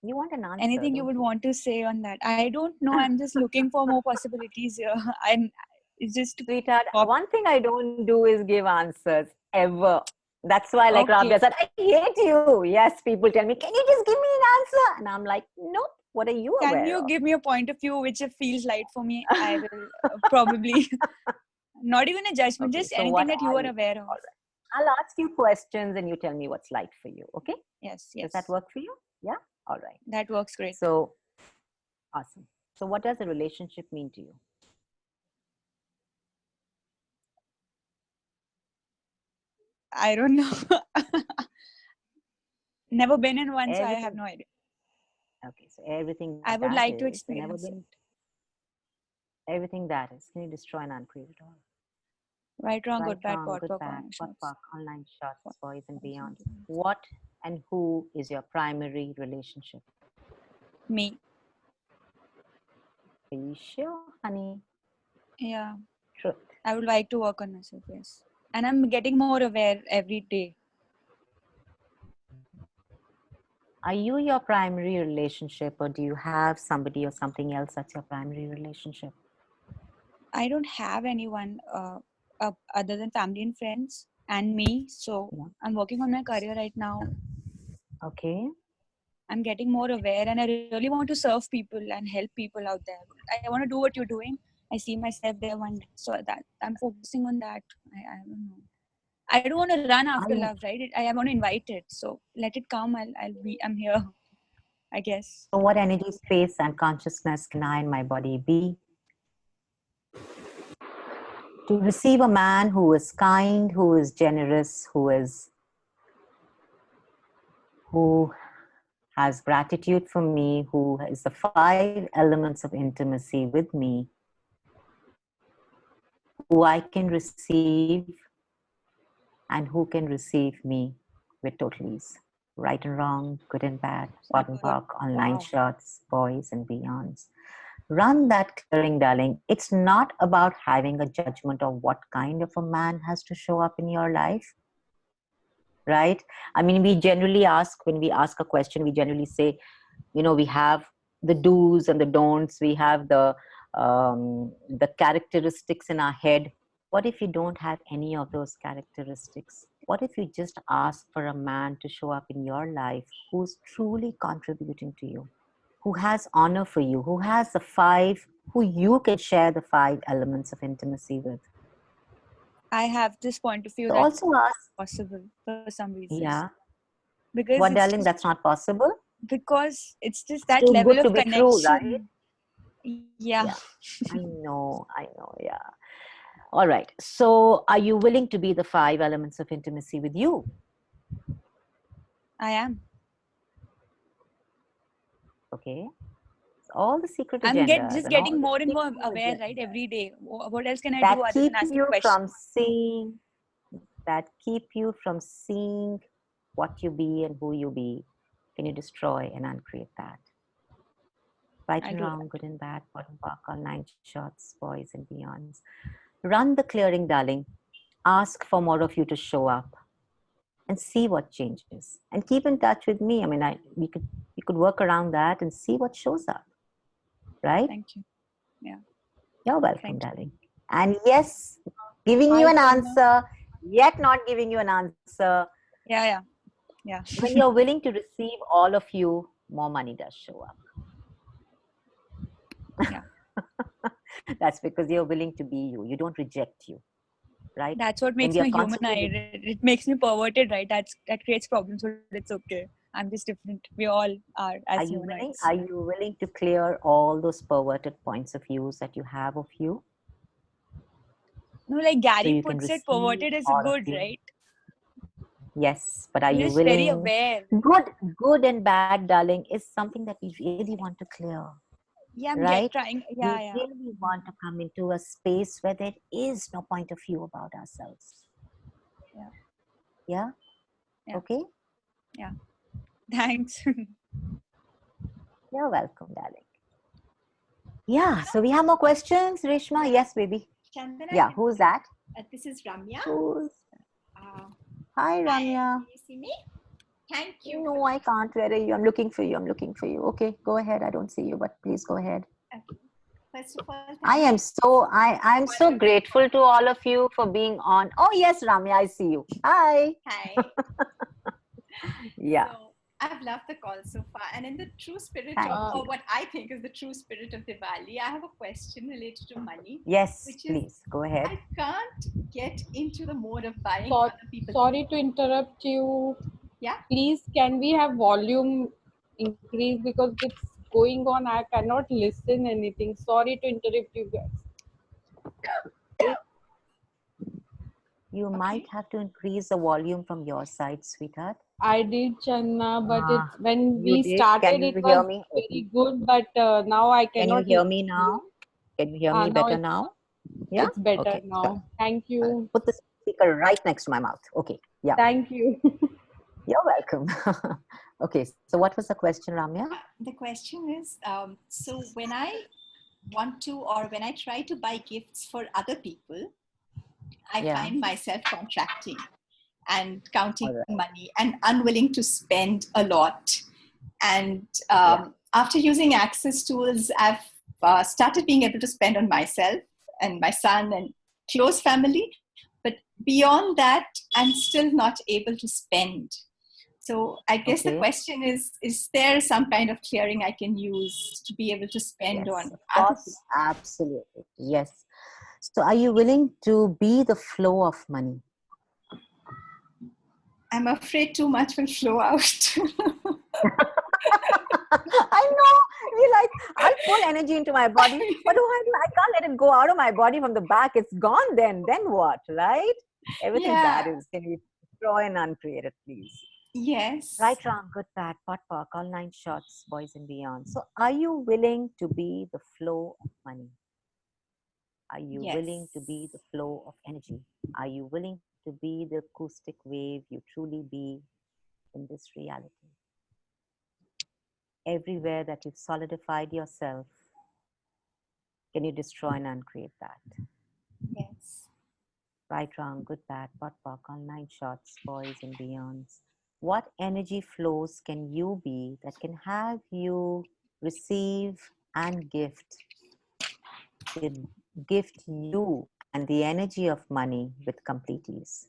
You want an answer? Anything you would want to say on that? I don't know. I'm just looking for more possibilities here. It's just Sweetheart, one thing I don't do is give answers ever. That's why, like Rabia said, I hate you. Yes, people tell me, can you just give me an answer? And I'm like, nope. What are you aware Can you of? give me a point of view which feels light for me? I will probably, not even a judgment, just so anything that you are aware of. All right. I'll ask you questions and you tell me what's light for you. Okay? Yes. Does that work for you? Yeah? All right. That works great. So, awesome. So what does a relationship mean to you? I don't know. Never been in one, so I have no idea. Okay, so everything I would like to experience it. Everything that is. Can you destroy and uncreate it all? Right, wrong, good, bad, good, bad, online shots, boys and beyond. What and who is your primary relationship? Me. Are you sure, honey? Yeah. Truth. I would like to work on myself, yes. And I'm getting more aware every day. Are you your primary relationship, or do you have somebody or something else that's your primary relationship? I don't have anyone other than family and friends and me. So I'm working on my career right now. Okay. I'm getting more aware and I really want to serve people and help people out there. I want to do what you're doing. I see myself there one day. So that I'm focusing on that. I don't know. I don't want to run after love, right? I want to invite it. So let it come. I'm here, I guess. So what energy, space, and consciousness can I in my body be to receive a man who is kind, who is generous, who has gratitude for me, who is the 5 elements of intimacy with me, who I can receive and who can receive me with total ease. Right and wrong, good and bad, POC and POC, online shots, boys and beyonds. Run that clearing, darling. It's not about having a judgment of what kind of a man has to show up in your life, right? I mean, we generally ask, when we ask a question, we generally say, you know, we have the do's and the don'ts. We have the characteristics in our head. What if you don't have any of those characteristics? What if you just ask for a man to show up in your life who's truly contributing to you, who has honor for you, who has the 5, who you can share the 5 elements of intimacy with? I have this point of view So that's also ask, possible for some reasons. Yeah. Because What, darling, that's not possible? Because it's just that Too level good to of be connection. true, right? Yeah. I know, yeah. All right. So are you willing to be the 5 elements of intimacy with you? I am. Okay. All the secret I'm agendas. just getting more and more aware, right? Every day. What else can I do other than asking questions? That keep you from seeing what you be and who you be. Can you destroy and uncreate that? Right and wrong, good and bad, bottom park, all 9 shots, boys and beyonds. Run the clearing, darling. Ask for more of you to show up and see what changes. And keep in touch with me. I mean, we could work around that and see what shows up. Right? Thank you. Yeah. You're welcome, darling. And yes, giving you an answer, yet not giving you an answer. Yeah. When you're willing to receive all of you, more money does show up. Yeah. That's because you're willing to be you. You don't reject you, right? That's what makes me human. It makes me perverted, right? That creates problems, but it's okay. I'm just different. We all are as humans. Are you willing to clear all those perverted points of views that you have of you? No, like Gary puts it, perverted is good, right? Yes, but are you willing? Very aware. Good and bad, darling, is something that we really want to clear. Yeah, I'm right? trying. We really want to come into a space where there is no point of view about ourselves. Yeah? Okay? Yeah. Thanks. You're welcome, darling. Yeah, so we have more questions, Reshma? Yes, baby. Chandana, yeah, who's that? This is Ramya. Hi, Ramya. Can you see me? Thank you. No, I can't. Where are you? I'm looking for you. I'm looking for you. Okay, go ahead. I don't see you, but please go ahead. Okay. First of all, I'm so grateful to all of you for being on. Oh yes, Ramya, I see you. Hi. Hi. Yeah. So, I've loved the call so far, and in the true spirit Thank of, you. or what I think is the true spirit of Diwali, I have a question related to money. Yes, which please is, go ahead. I can't get into the mode of buying So, other people's. sorry to interrupt you. Yeah. Please, can we have volume increase because it's going on? I cannot listen anything. Sorry to interrupt you guys. You might have to increase the volume from your side, sweetheart. I did, Channa, but it's when You we did? started, Can you it hear was me? very good, but now I Can you cannot hear listen. me now? Can you hear me Now better now? Yeah? it's better Okay. now. Thank you. Put the speaker right next to my mouth. Okay. Yeah. Thank you. You're welcome. Okay. So what was the question, Ramya? The question is, so when I want to, or when I try to buy gifts for other people, I find myself contracting and counting money and unwilling to spend a lot. And after using Access tools, I've started being able to spend on myself and my son and close family. But beyond that, I'm still not able to spend. So I guess the question is there some kind of clearing I can use to be able to spend on other people? Absolutely. Yes. So are you willing to be the flow of money? I'm afraid too much will flow out. I know. You're like, I'll pull energy into my body, but I can't let it go out of my body from the back. It's gone then. Then what, right? Everything bad is, can you destroy and uncreate it, please? Yes. Right, wrong, good, bad, pot, pock, all 9 shots, boys and beyond. So are you willing to be the flow of money? Are you willing to be the flow of energy? Are you willing to be the acoustic wave you truly be in this reality? Everywhere that you've solidified yourself, can you destroy and uncreate that? Yes. Right, wrong, good, bad, pot, pock, all 9 shots, boys and beyonds. What energy flows can you be that can have you receive and gift you and the energy of money with complete ease?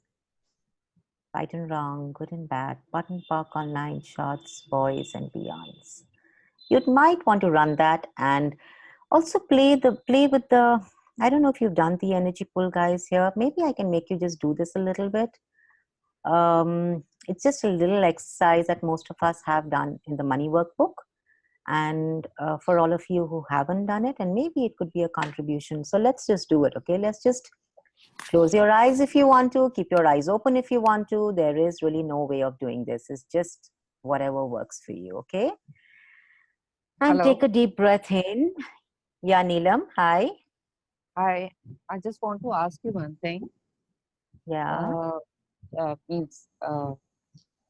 Right and wrong, good and bad, button park online shots, boys and beyonds. You might want to run that and also play with the, I don't know if you've done the energy pull, guys, here. Maybe I can make you just do this a little bit. It's just a little exercise that most of us have done in the money workbook. And for all of you who haven't done it, and maybe it could be a contribution. So let's just do it, okay? Let's just close your eyes if you want to, keep your eyes open if you want to. There is really no way of doing this. It's just whatever works for you, okay? And take a deep breath in. Yeah, Neelam, hi. Hi, I just want to ask you one thing. Yeah.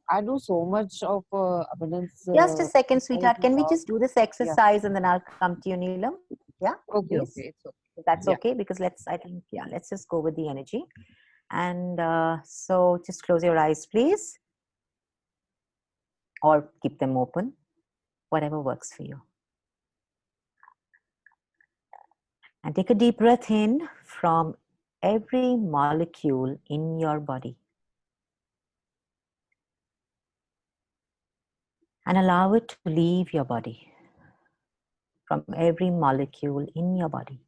I do so much of abundance. Just a second, sweetheart. Can we just do this exercise and then I'll come to you, Neelam? Yeah, okay, please. okay, it's okay. That's okay, because let's just go with the energy. And so just close your eyes, please. Or keep them open, whatever works for you. And take a deep breath in from every molecule in your body. And allow it to leave your body from every molecule in your body.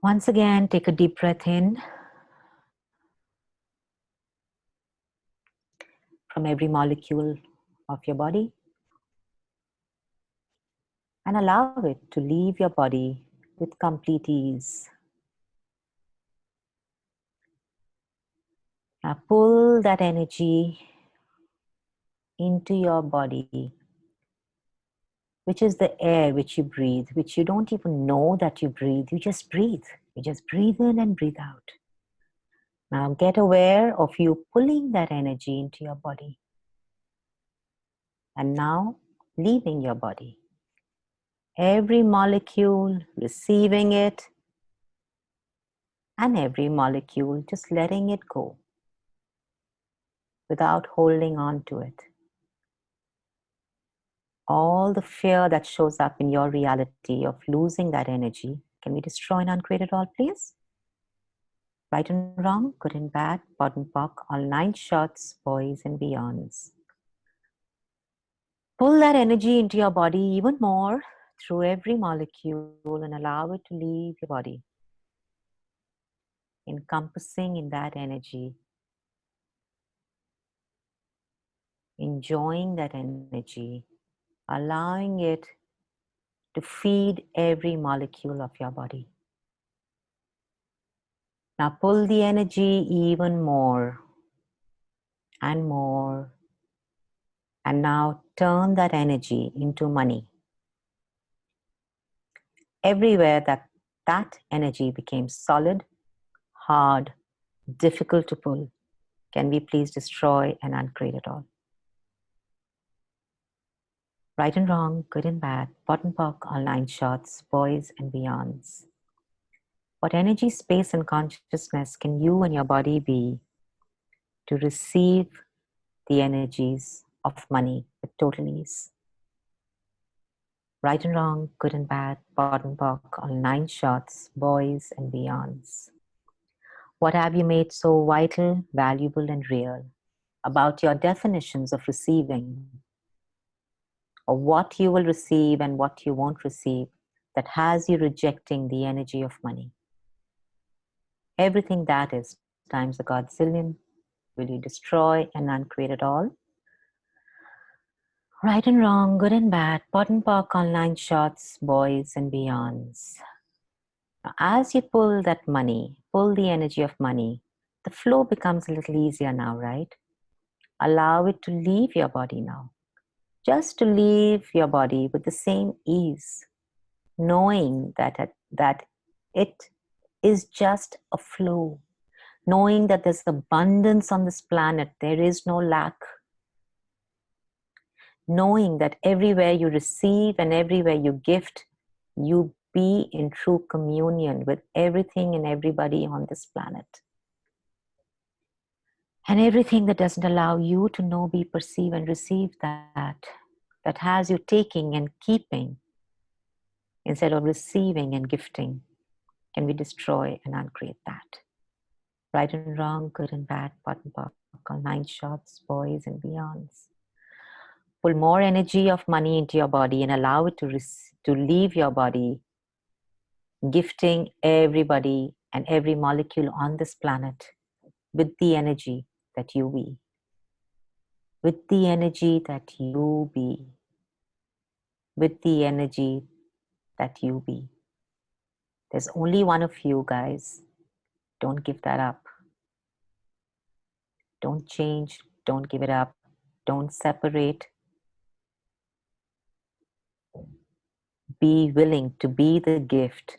Once again, take a deep breath in from every molecule of your body. And allow it to leave your body with complete ease. Now pull that energy into your body, which is the air which you breathe, which you don't even know that you breathe. You just breathe. You just breathe in and breathe out. Now get aware of you pulling that energy into your body. And now leaving your body. Every molecule receiving it, and every molecule just letting it go without holding on to it. All the fear that shows up in your reality of losing that energy, can we destroy and uncreate it all, please? Right and wrong, good and bad, POD and POC, all 9 shots, boys and beyonds. Pull that energy into your body even more through every molecule and allow it to leave your body, encompassing in that energy, enjoying that energy, allowing it to feed every molecule of your body. Now pull the energy even more and more, and now turn that energy into money. Everywhere that energy became solid, hard, difficult to pull, can we please destroy and uncreate it all? Right and wrong, good and bad, POD and POC, all 9 shots, boys and beyonds. What energy, space, and consciousness can you and your body be to receive the energies of money with total ease? Right and wrong, good and bad, POD and POC, all 9 shots, boys and beyonds. What have you made so vital, valuable, and real about your definitions of receiving, or what you will receive and what you won't receive, that has you rejecting the energy of money? Everything that is times a godzillion, will you destroy and uncreate it all? Right and wrong, good and bad, POD and POC, online shots, boys and beyonds. Now, as you pull that money, pull the energy of money, the flow becomes a little easier now, right? Allow it to leave your body now. Just to leave your body with the same ease, knowing that it is just a flow, knowing that there's abundance on this planet, there is no lack, knowing that everywhere you receive and everywhere you gift, you be in true communion with everything and everybody on this planet. And everything that doesn't allow you to know, be, perceive, and receive that has you taking and keeping instead of receiving and gifting, can we destroy and uncreate that? Right and wrong, good and bad, POD and POC, all 9 shots, boys and beyonds. Pull more energy of money into your body and allow it to leave your body, gifting everybody and every molecule on this planet with the energy that you be. With the energy that you be. With the energy that you be. There's only one of you, guys. Don't give that up. Don't change. Don't give it up. Don't separate. Be willing to be the gift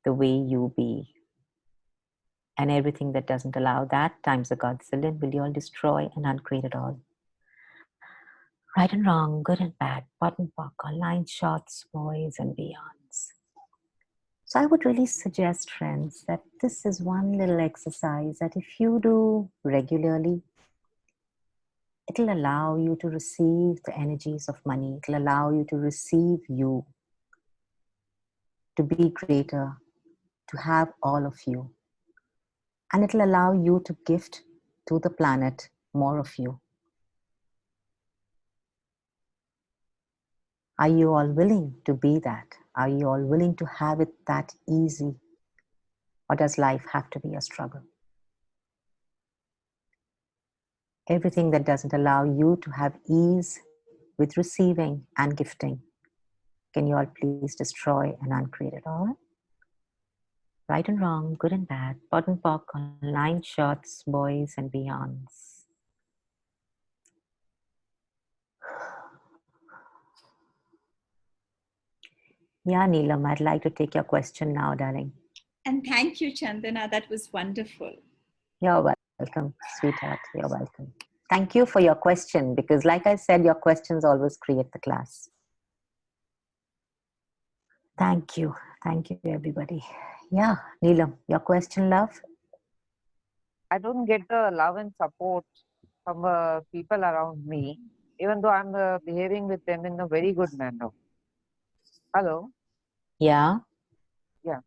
the way you be. And everything that doesn't allow that times a godzillion, will you all destroy and uncreate it all? Right and wrong, good and bad, POD and POC, online shots, boys and beyonds. So I would really suggest, friends, that this is one little exercise that if you do regularly, it'll allow you to receive the energies of money. It'll allow you to receive you, to be greater, to have all of you. And it'll allow you to gift to the planet more of you. Are you all willing to be that? Are you all willing to have it that easy? Or does life have to be a struggle? Everything that doesn't allow you to have ease with receiving and gifting, can you all please destroy and uncreate it all? Right and wrong, good and bad, POD and POC, online shots, boys and beyonds. Yeah, Neelam, I'd like to take your question now, darling. And thank you, Chandana. That was wonderful. You're welcome, sweetheart. You're welcome. Thank you for your question, because like I said, your questions always create the class. Thank you. Thank you, everybody. Yeah, Neelam, your question, love? I don't get the love and support from people around me, even though I'm behaving with them in a very good manner. Hello? Yeah. Yeah.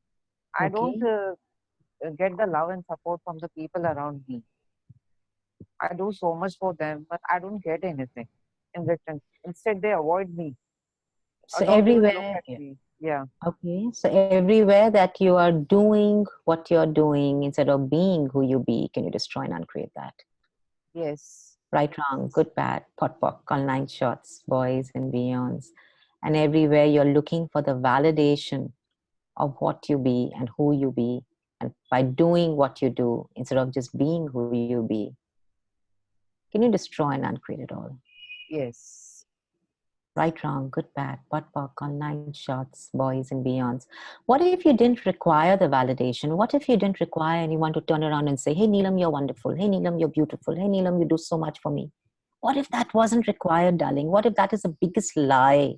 I don't Okay. get the love and support from the people around me. I do so much for them, but I don't get anything in return. Instead, they avoid me or So don't even look everywhere, at me. Yeah. okay. So everywhere that you are doing what you're doing instead of being who you be, can you destroy and uncreate that? Yes. Right, wrong, good, bad, pot, pock, all nine shots, boys and beyonds. And everywhere you're looking for the validation of what you be and who you be. And by doing what you do, instead of just being who you be, can you destroy and uncreate it all? Yes. Right, wrong, good, bad, pot, pock, all nine shots, boys and beyonds. What if you didn't require the validation? What if you didn't require anyone to turn around and say, hey, Neelam, you're wonderful. Hey, Neelam, you're beautiful. Hey, Neelam, you do so much for me. What if that wasn't required, darling? What if that is the biggest lie?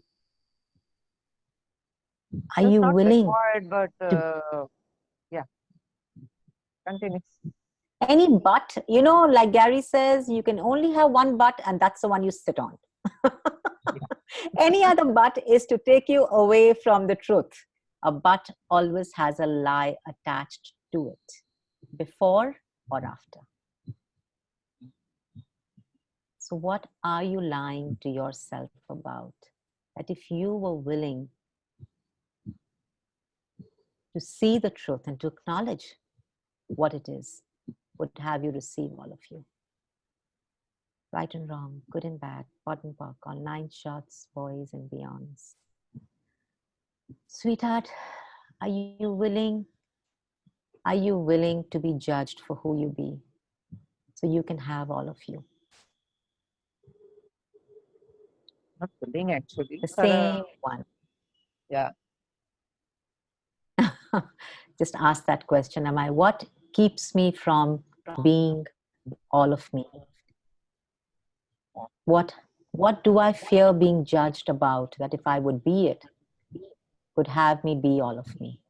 Are It's you not willing required, but to yeah. Continue. any butt, like Gary says, you can only have one butt and that's the one you sit on. Any other butt is to take you away from the truth. A butt always has a lie attached to it, before or after. So what are you lying to yourself about? That if you were willing to see the truth and to acknowledge what it is, would have you receive all of you. Right and wrong, good and bad, pot and pock, all nine shots, boys and beyonds. Sweetheart, are you willing to be judged for who you be, so you can have all of you? Not willing, actually. The same one. Yeah. Just ask that question. What keeps me from being all of me? What do I fear being judged about, that if I would be it, would have me be all of me?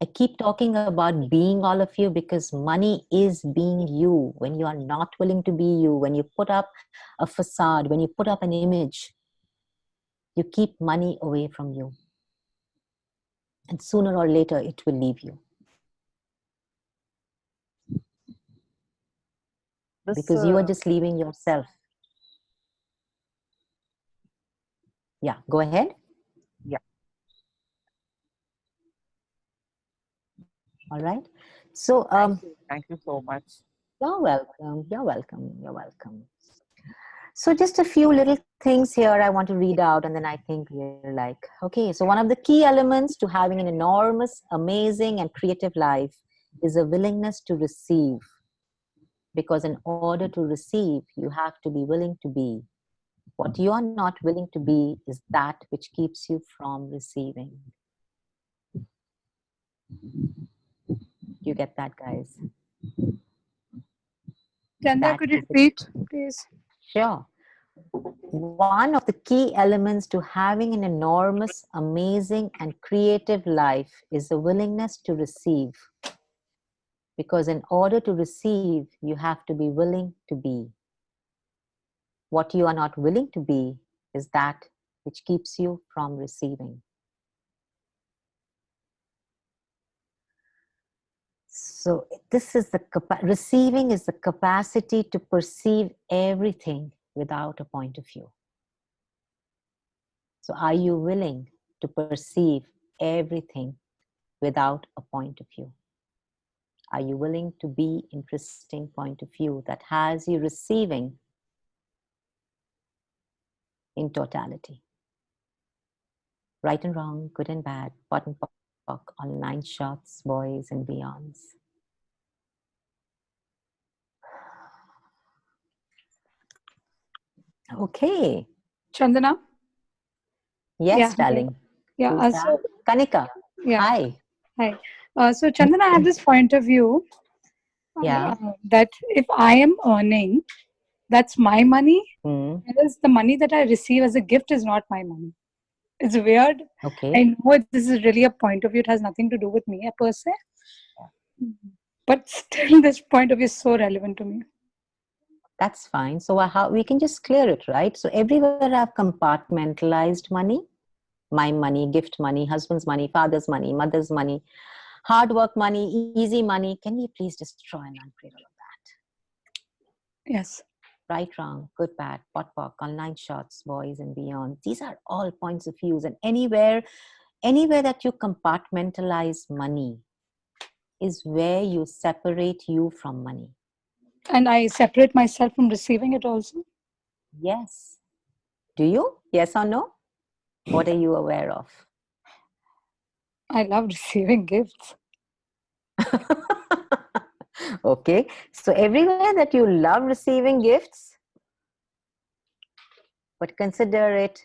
I keep talking about being all of you because money is being you. When you are not willing to be you, when you put up a facade, when you put up an image, you keep money away from you. And sooner or later, it will leave you. Because you are just leaving yourself. Yeah, go ahead. Yeah. All right. So, thank you so much. You're welcome. You're welcome. You're welcome. So just a few little things here I want to read out, and then I think we're like, okay, so one of the key elements to having an enormous, amazing, and creative life is a willingness to receive. Because in order to receive, you have to be willing to be. What you are not willing to be is that which keeps you from receiving. You get that, guys? Chanda, could you repeat, please? Sure. One of the key elements to having an enormous, amazing, and creative life is the willingness to receive. Because in order to receive, you have to be willing to be. What you are not willing to be is that which keeps you from receiving. So this is receiving is the capacity to perceive everything without a point of view. So are you willing to perceive everything without a point of view? Are you willing to be interesting point of view that has you receiving in totality? Right and wrong, good and bad, pot and pock, on nine shots, boys and beyonds. Okay. Chandana? Yes, darling. Yeah. Who's that? Kanika. Yeah. Hi. Hi. So Chandana, I have this point of view that if I am earning, that's my money. Whereas the money that I receive as a gift is not my money. It's weird. Okay. I know this is really a point of view. It has nothing to do with me per se. But still, this point of view is so relevant to me. That's fine. So how we can just clear it, right? So everywhere I've compartmentalized money, my money, gift money, husband's money, father's money, mother's money, hard work money, easy money. Can we please destroy and uncreate all of that? Yes. Right, wrong, good, bad, pot, pock, online shots, boys and beyond. These are all points of views, and anywhere that you compartmentalize money is where you separate you from money. And I separate myself from receiving it also. Yes. Do you? Yes or no? What are you aware of? I love receiving gifts. Okay. So everywhere that you love receiving gifts, but consider it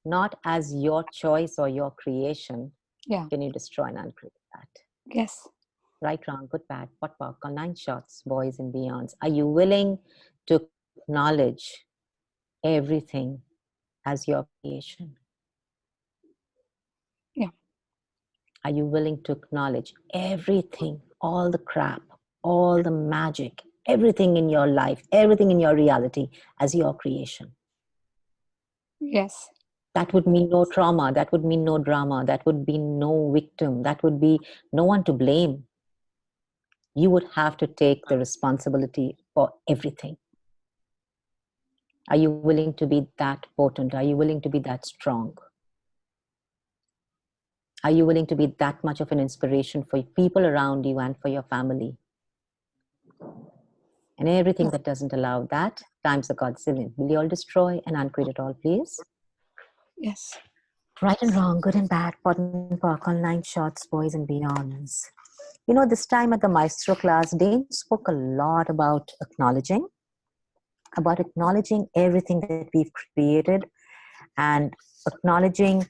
not as your choice or your creation, can you destroy and uncreate that? Yes. Right, wrong, good, bad, pot, pock, online shots, boys and beyonds. Are you willing to acknowledge everything as your creation? Yeah. Are you willing to acknowledge everything, all the crap, all the magic, everything in your life, everything in your reality as your creation? Yes. That would mean no trauma. That would mean no drama. That would be no victim. That would be no one to blame. You would have to take the responsibility for everything. Are you willing to be that potent? Are you willing to be that strong? Are you willing to be that much of an inspiration for people around you and for your family? And everything that doesn't allow that, times the Godzillion. Will you all destroy and uncreate it all, please? Yes. Right and wrong, good and bad, pot and pock, online shots, boys and beyonds. You know, this time at the Maestro class, Dane spoke a lot about acknowledging everything that we've created, and acknowledging.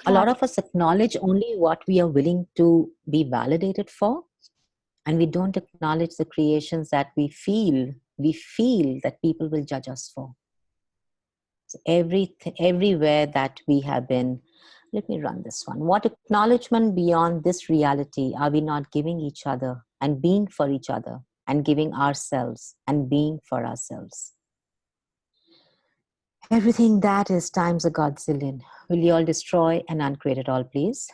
A lot of us acknowledge only what we are willing to be validated for, and we don't acknowledge the creations that we feel that people will judge us for. So everywhere that we have been, let me run this one. What acknowledgement beyond this reality are we not giving each other and being for each other and giving ourselves and being for ourselves? Everything that is times a Godzillion. Will you all destroy and uncreate it all, please?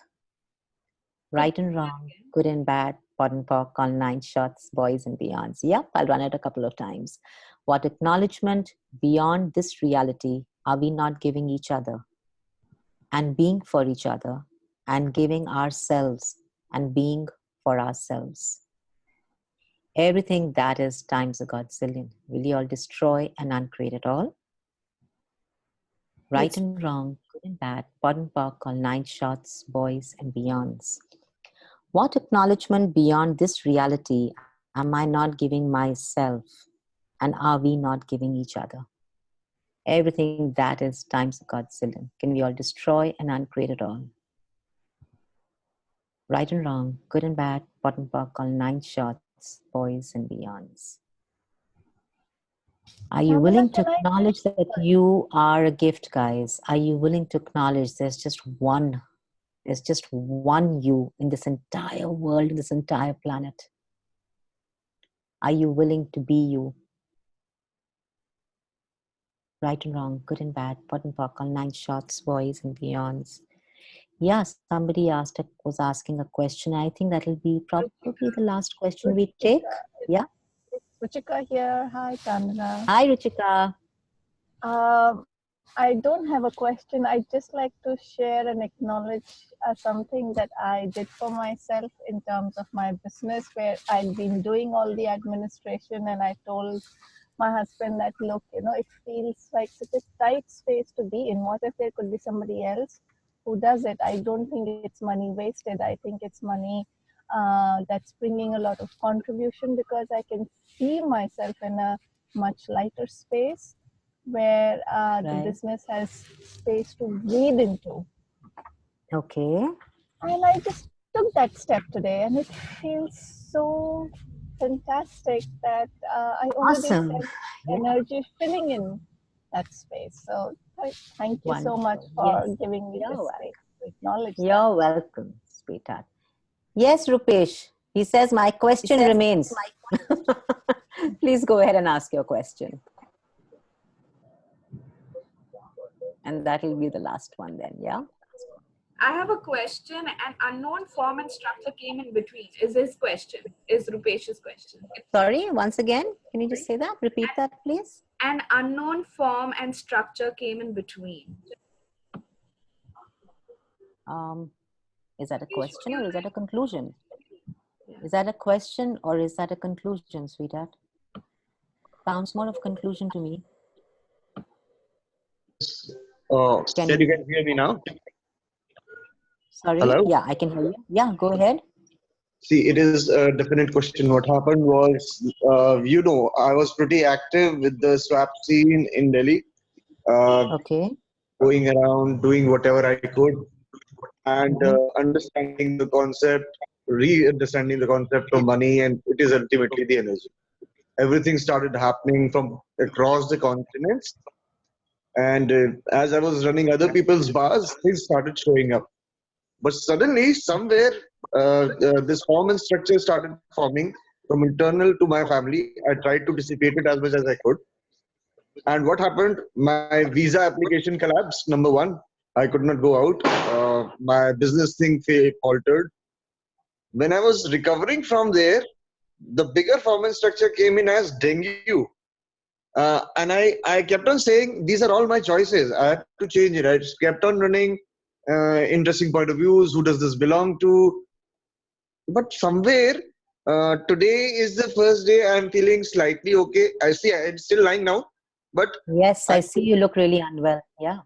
Right and wrong, good and bad, pot and pock, online shots, boys and beyonds. Yep, I'll run it a couple of times. What acknowledgement beyond this reality are we not giving each other and being for each other and giving ourselves and being for ourselves? Everything that is times a Godzillion. Will you all destroy and uncreate it all? Right and wrong, good and bad, pot and pock, online shots, boys and beyonds. What acknowledgement beyond this reality am I not giving myself, and are we not giving each other? Everything that is times a Godzillion. Can we all destroy and uncreate it all? Right and wrong, good and bad, pot and pock, online shots, boys and beyonds. Are you willing to acknowledge that you are a gift, guys? Are you willing to acknowledge there's just one you in this entire world, in this entire planet? Are you willing to be you? Right and wrong, good and bad, pot and pock, online shots, boys and beyonds. Yeah, somebody was asking a question. I think that'll be probably the last question we take. Yeah. Ruchika here. Hi, Chandana. Hi, Ruchika. I don't have a question. I just like to share and acknowledge something that I did for myself in terms of my business, where I've been doing all the administration, and I told my husband that, look, it feels like such a tight space to be in. What if there could be somebody else who does it? I don't think it's money wasted. I think it's money that's bringing a lot of contribution, because I can see myself in a much lighter space where the business has space to breathe into. Okay. And I just took that step today, and it feels so fantastic that I already Awesome. felt energy filling in that space. So thank you so much for giving me this space to acknowledge that. You're welcome, sweetheart. Yes, Rupesh. He says, my question remains. Please go ahead and ask your question. And that will be the last one then, yeah? I have a question. An unknown form and structure came in between. Is his question? Is Rupesh's question? Sorry, once again, can you just say that? Repeat that, please. An unknown form and structure came in between. Is that a question or is that a conclusion? Is that a question or is that a conclusion, sweetheart? Sounds more of conclusion to me. Can you hear me now? Sorry? Hello? Yeah, I can hear you. Yeah, go ahead. See, it is a definite question. What happened was, I was pretty active with the swap scene in Delhi. Okay. Going around, doing whatever I could, and understanding the concept, re-understanding the concept of money, and it is ultimately the energy. Everything started happening from across the continents. And as I was running other people's bars, things started showing up. But suddenly, somewhere, this form and structure started forming from internal to my family. I tried to dissipate it as much as I could. And what happened? My visa application collapsed, number one. I could not go out. My business thing faltered. When I was recovering from there, the bigger form and structure came in as dengue. And I kept on saying, these are all my choices. I had to change it. I just kept on running interesting point of views. Who does this belong to? But somewhere, today is the first day I'm feeling slightly okay. I see I'm still lying now. But yes, I see you look really unwell. Yeah.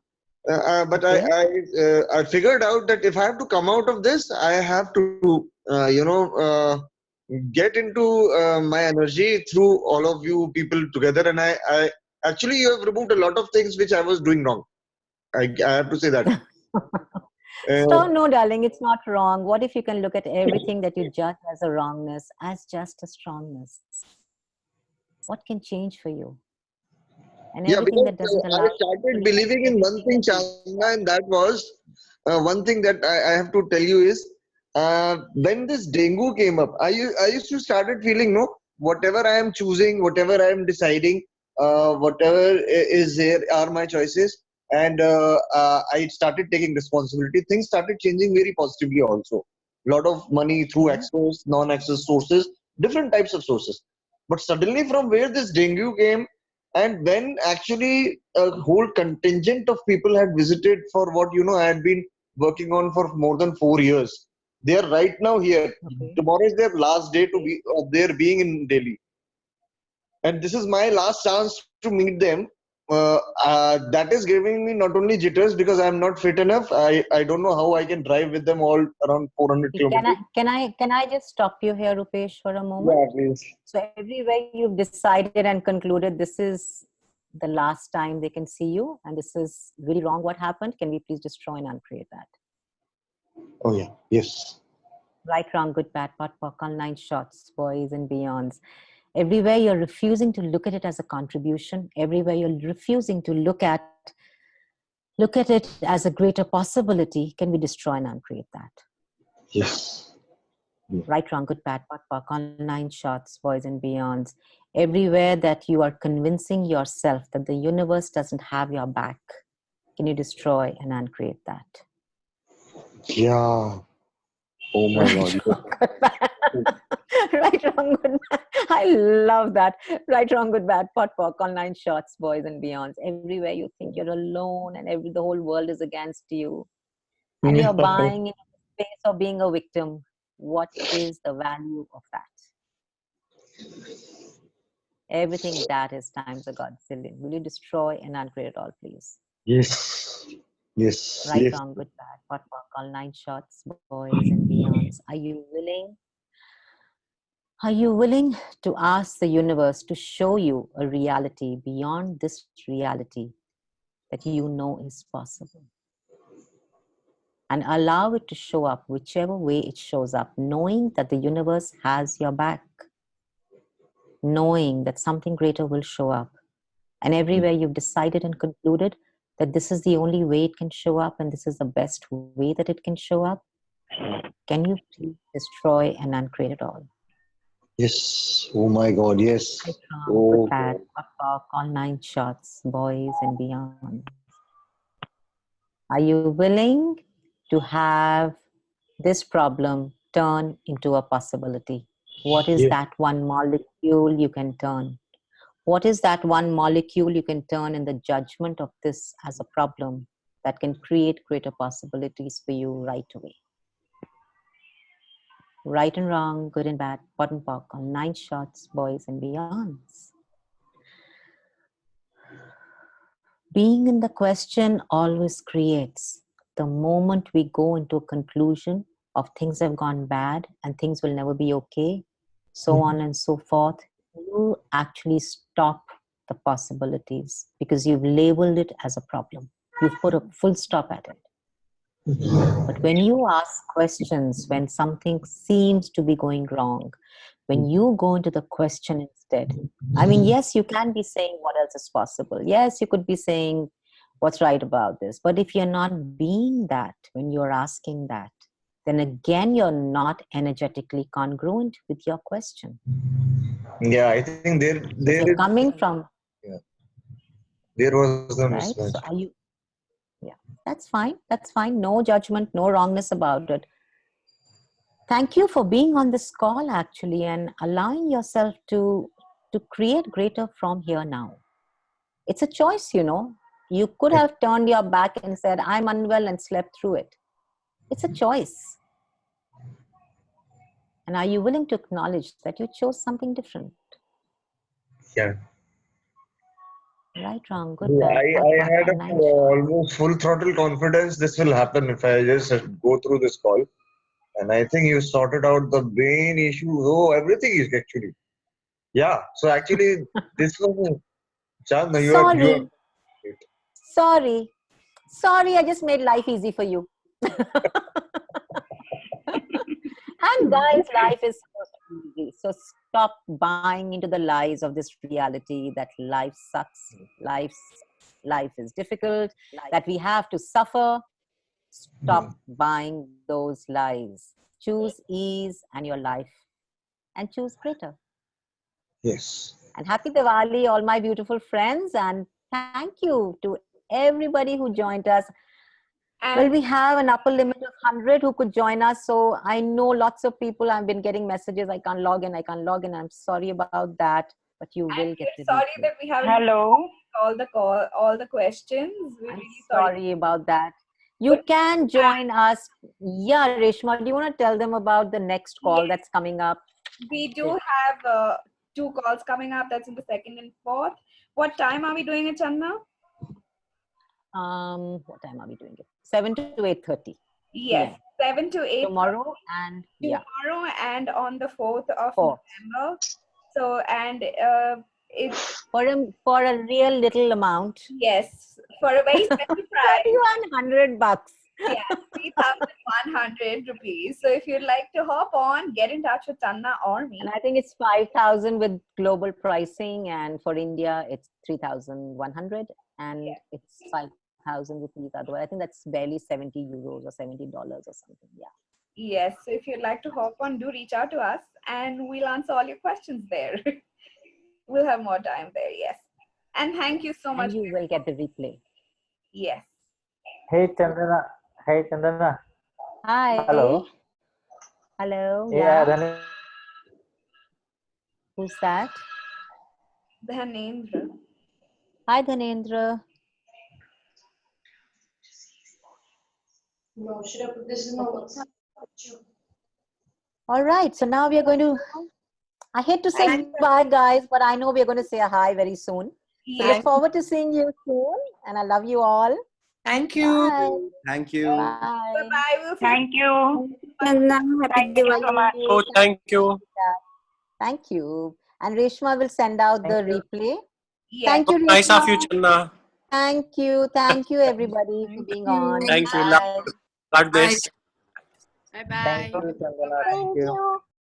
But okay. I figured out that if I have to come out of this, I have to, get into my energy through all of you people together. And I actually, you have removed a lot of things which I was doing wrong. I have to say that. So no, darling, it's not wrong. What if you can look at everything that you judge as a wrongness as just a strongness? What can change for you? And everything that doesn't allow. I started believing in one thing, Chandana, and that was one thing that I have to tell you is when this dengue came up, I used to started feeling, no, whatever I am choosing, whatever I am deciding, whatever is there are my choices. And I started taking responsibility. Things started changing very positively also. A lot of money through access, non-access sources, different types of sources. But suddenly from where this dengue came, and when actually a whole contingent of people had visited for what I had been working on for more than 4 years. They are right now here. Okay. Tomorrow is their last day to be of their being in Delhi. And this is my last chance to meet them. That is giving me not only jitters because I'm not fit enough. I don't know how I can drive with them all around 400 kilometers. Can I just stop you here, Rupesh, for a moment? Yeah, please. So everywhere you've decided and concluded this is the last time they can see you and this is really wrong what happened, can we please destroy and uncreate that? Oh yeah, yes. Right, wrong, good, bad, pot, pock, online shots, boys and beyonds. Everywhere you're refusing to look at it as a contribution. Everywhere you're refusing to look at it as a greater possibility. Can we destroy and uncreate that? Yes. Yeah. Right, wrong, good, bad, pot, pock, online shots, boys and beyonds. Everywhere that you are convincing yourself that the universe doesn't have your back. Can you destroy and uncreate that? Yeah. Oh my God. Right, wrong, good, bad. I love that. Right, wrong, good, bad, pot, pock, online shots, boys and beyonds. Everywhere you think you're alone and the whole world is against you. And you're buying in the space of being a victim. What is the value of that? Everything that is times a godzillion. Will you destroy and uncreate it all, please? Yes. Yes. Right, yes. wrong, good, bad, pot, pock, online shots, boys and beyonds. Are you willing? Are you willing to ask the universe to show you a reality beyond this reality that you know is possible? And allow it to show up whichever way it shows up, knowing that the universe has your back, knowing that something greater will show up. And everywhere you've decided and concluded that this is the only way it can show up and this is the best way that it can show up, can you please destroy and uncreate it all? Yes. Oh my God. Yes. Good, bad, all 9 shots, boys and beyond. Are you willing to have this problem turn into a possibility? What is that one molecule you can turn? What is that one molecule you can turn in the judgment of this as a problem that can create greater possibilities for you right away? Right and wrong, good and bad, pot and pock, on 9 shots, boys and beyonds. Being in the question always creates. The moment we go into a conclusion of things have gone bad and things will never be okay, so on and so forth, you actually stop the possibilities because you've labeled it as a problem. You've put a full stop at it. But when you ask questions, when something seems to be going wrong, when you go into the question instead, I mean, yes, you can be saying what else is possible. Yes, you could be saying what's right about this. But if you're not being that, when you're asking that, then again, you're not energetically congruent with your question. Yeah, I think If you're coming from... Yeah. There was the right? mismatch. So are you... Yeah, that's fine. That's fine. No judgment, no wrongness about it. Thank you for being on this call, actually, and allowing yourself to create greater from here now. It's a choice, you know. You could have turned your back and said, I'm unwell, and slept through it. It's a choice. And are you willing to acknowledge that you chose something different? Yeah. Right, wrong, good, Yeah, bad. I had a almost full throttle confidence this will happen if I just go through this call. And I think you sorted out the main issue. Oh, everything is actually. Yeah. So actually, this was Chandana, Sorry, I just made life easy for you. And guys, life is supposed to be easy. So stop buying into the lies of this reality that life sucks, life is difficult, that we have to suffer. Stop buying those lies. Choose ease and your life, and choose greater. Yes. And happy Diwali, all my beautiful friends, and thank you to everybody who joined us. Well, we have an upper limit of 100 who could join us. So I know lots of people, I've been getting messages, I can't log in. I'm sorry about that, but you will get the sorry replay. that we haven't all the questions. We're really Sorry about that. You can join us. Yeah, Reshma, do you want to tell them about the next call that's coming up? We do have 2 calls coming up. That's in the 2nd and 4th. What time are we doing it, Chandana? What time are we doing it? 7 to 8:30. Yes, 7 to 8. Tomorrow and tomorrow and on the 4th of November. So, and it's for a real little amount. Yes, for a very special price. $3,100. Yeah, 3,100 rupees. So if you'd like to hop on, get in touch with Chandana or me. And I think it's 5,000 with global pricing, and for India it's 3,100, and it's 5,000 rupees otherwise. I think that's barely 70 euros or $70 or something. Yeah. Yes, so if you'd like to hop on, do reach out to us and we'll answer all your questions there. We'll have more time there, yes. And thank you so much. And you will get the replay. Yes. Hey Chandana. Hey Chandana. Hi. Hello. Hello. Yeah. Who's that? Dhanendra. Hi, Dhanendra. No, should I put this in my WhatsApp? All right. So now we are going to, I hate to say bye, guys, but I know we are going to say a hi very soon. So look forward to seeing you soon. And I love you all. Thank you. Bye. Thank you. Bye. Bye-bye. We'll see Thank you. Thank you so much. Oh, thank you. Thank you. And Reshma will send out the replay. Yes. Thank you, Reshma. Nice of you, Chandana. Thank you. Thank you, everybody, for being on. Thank you. Bye. Love this. Bye-bye. Thank you, Chandana. Thank you.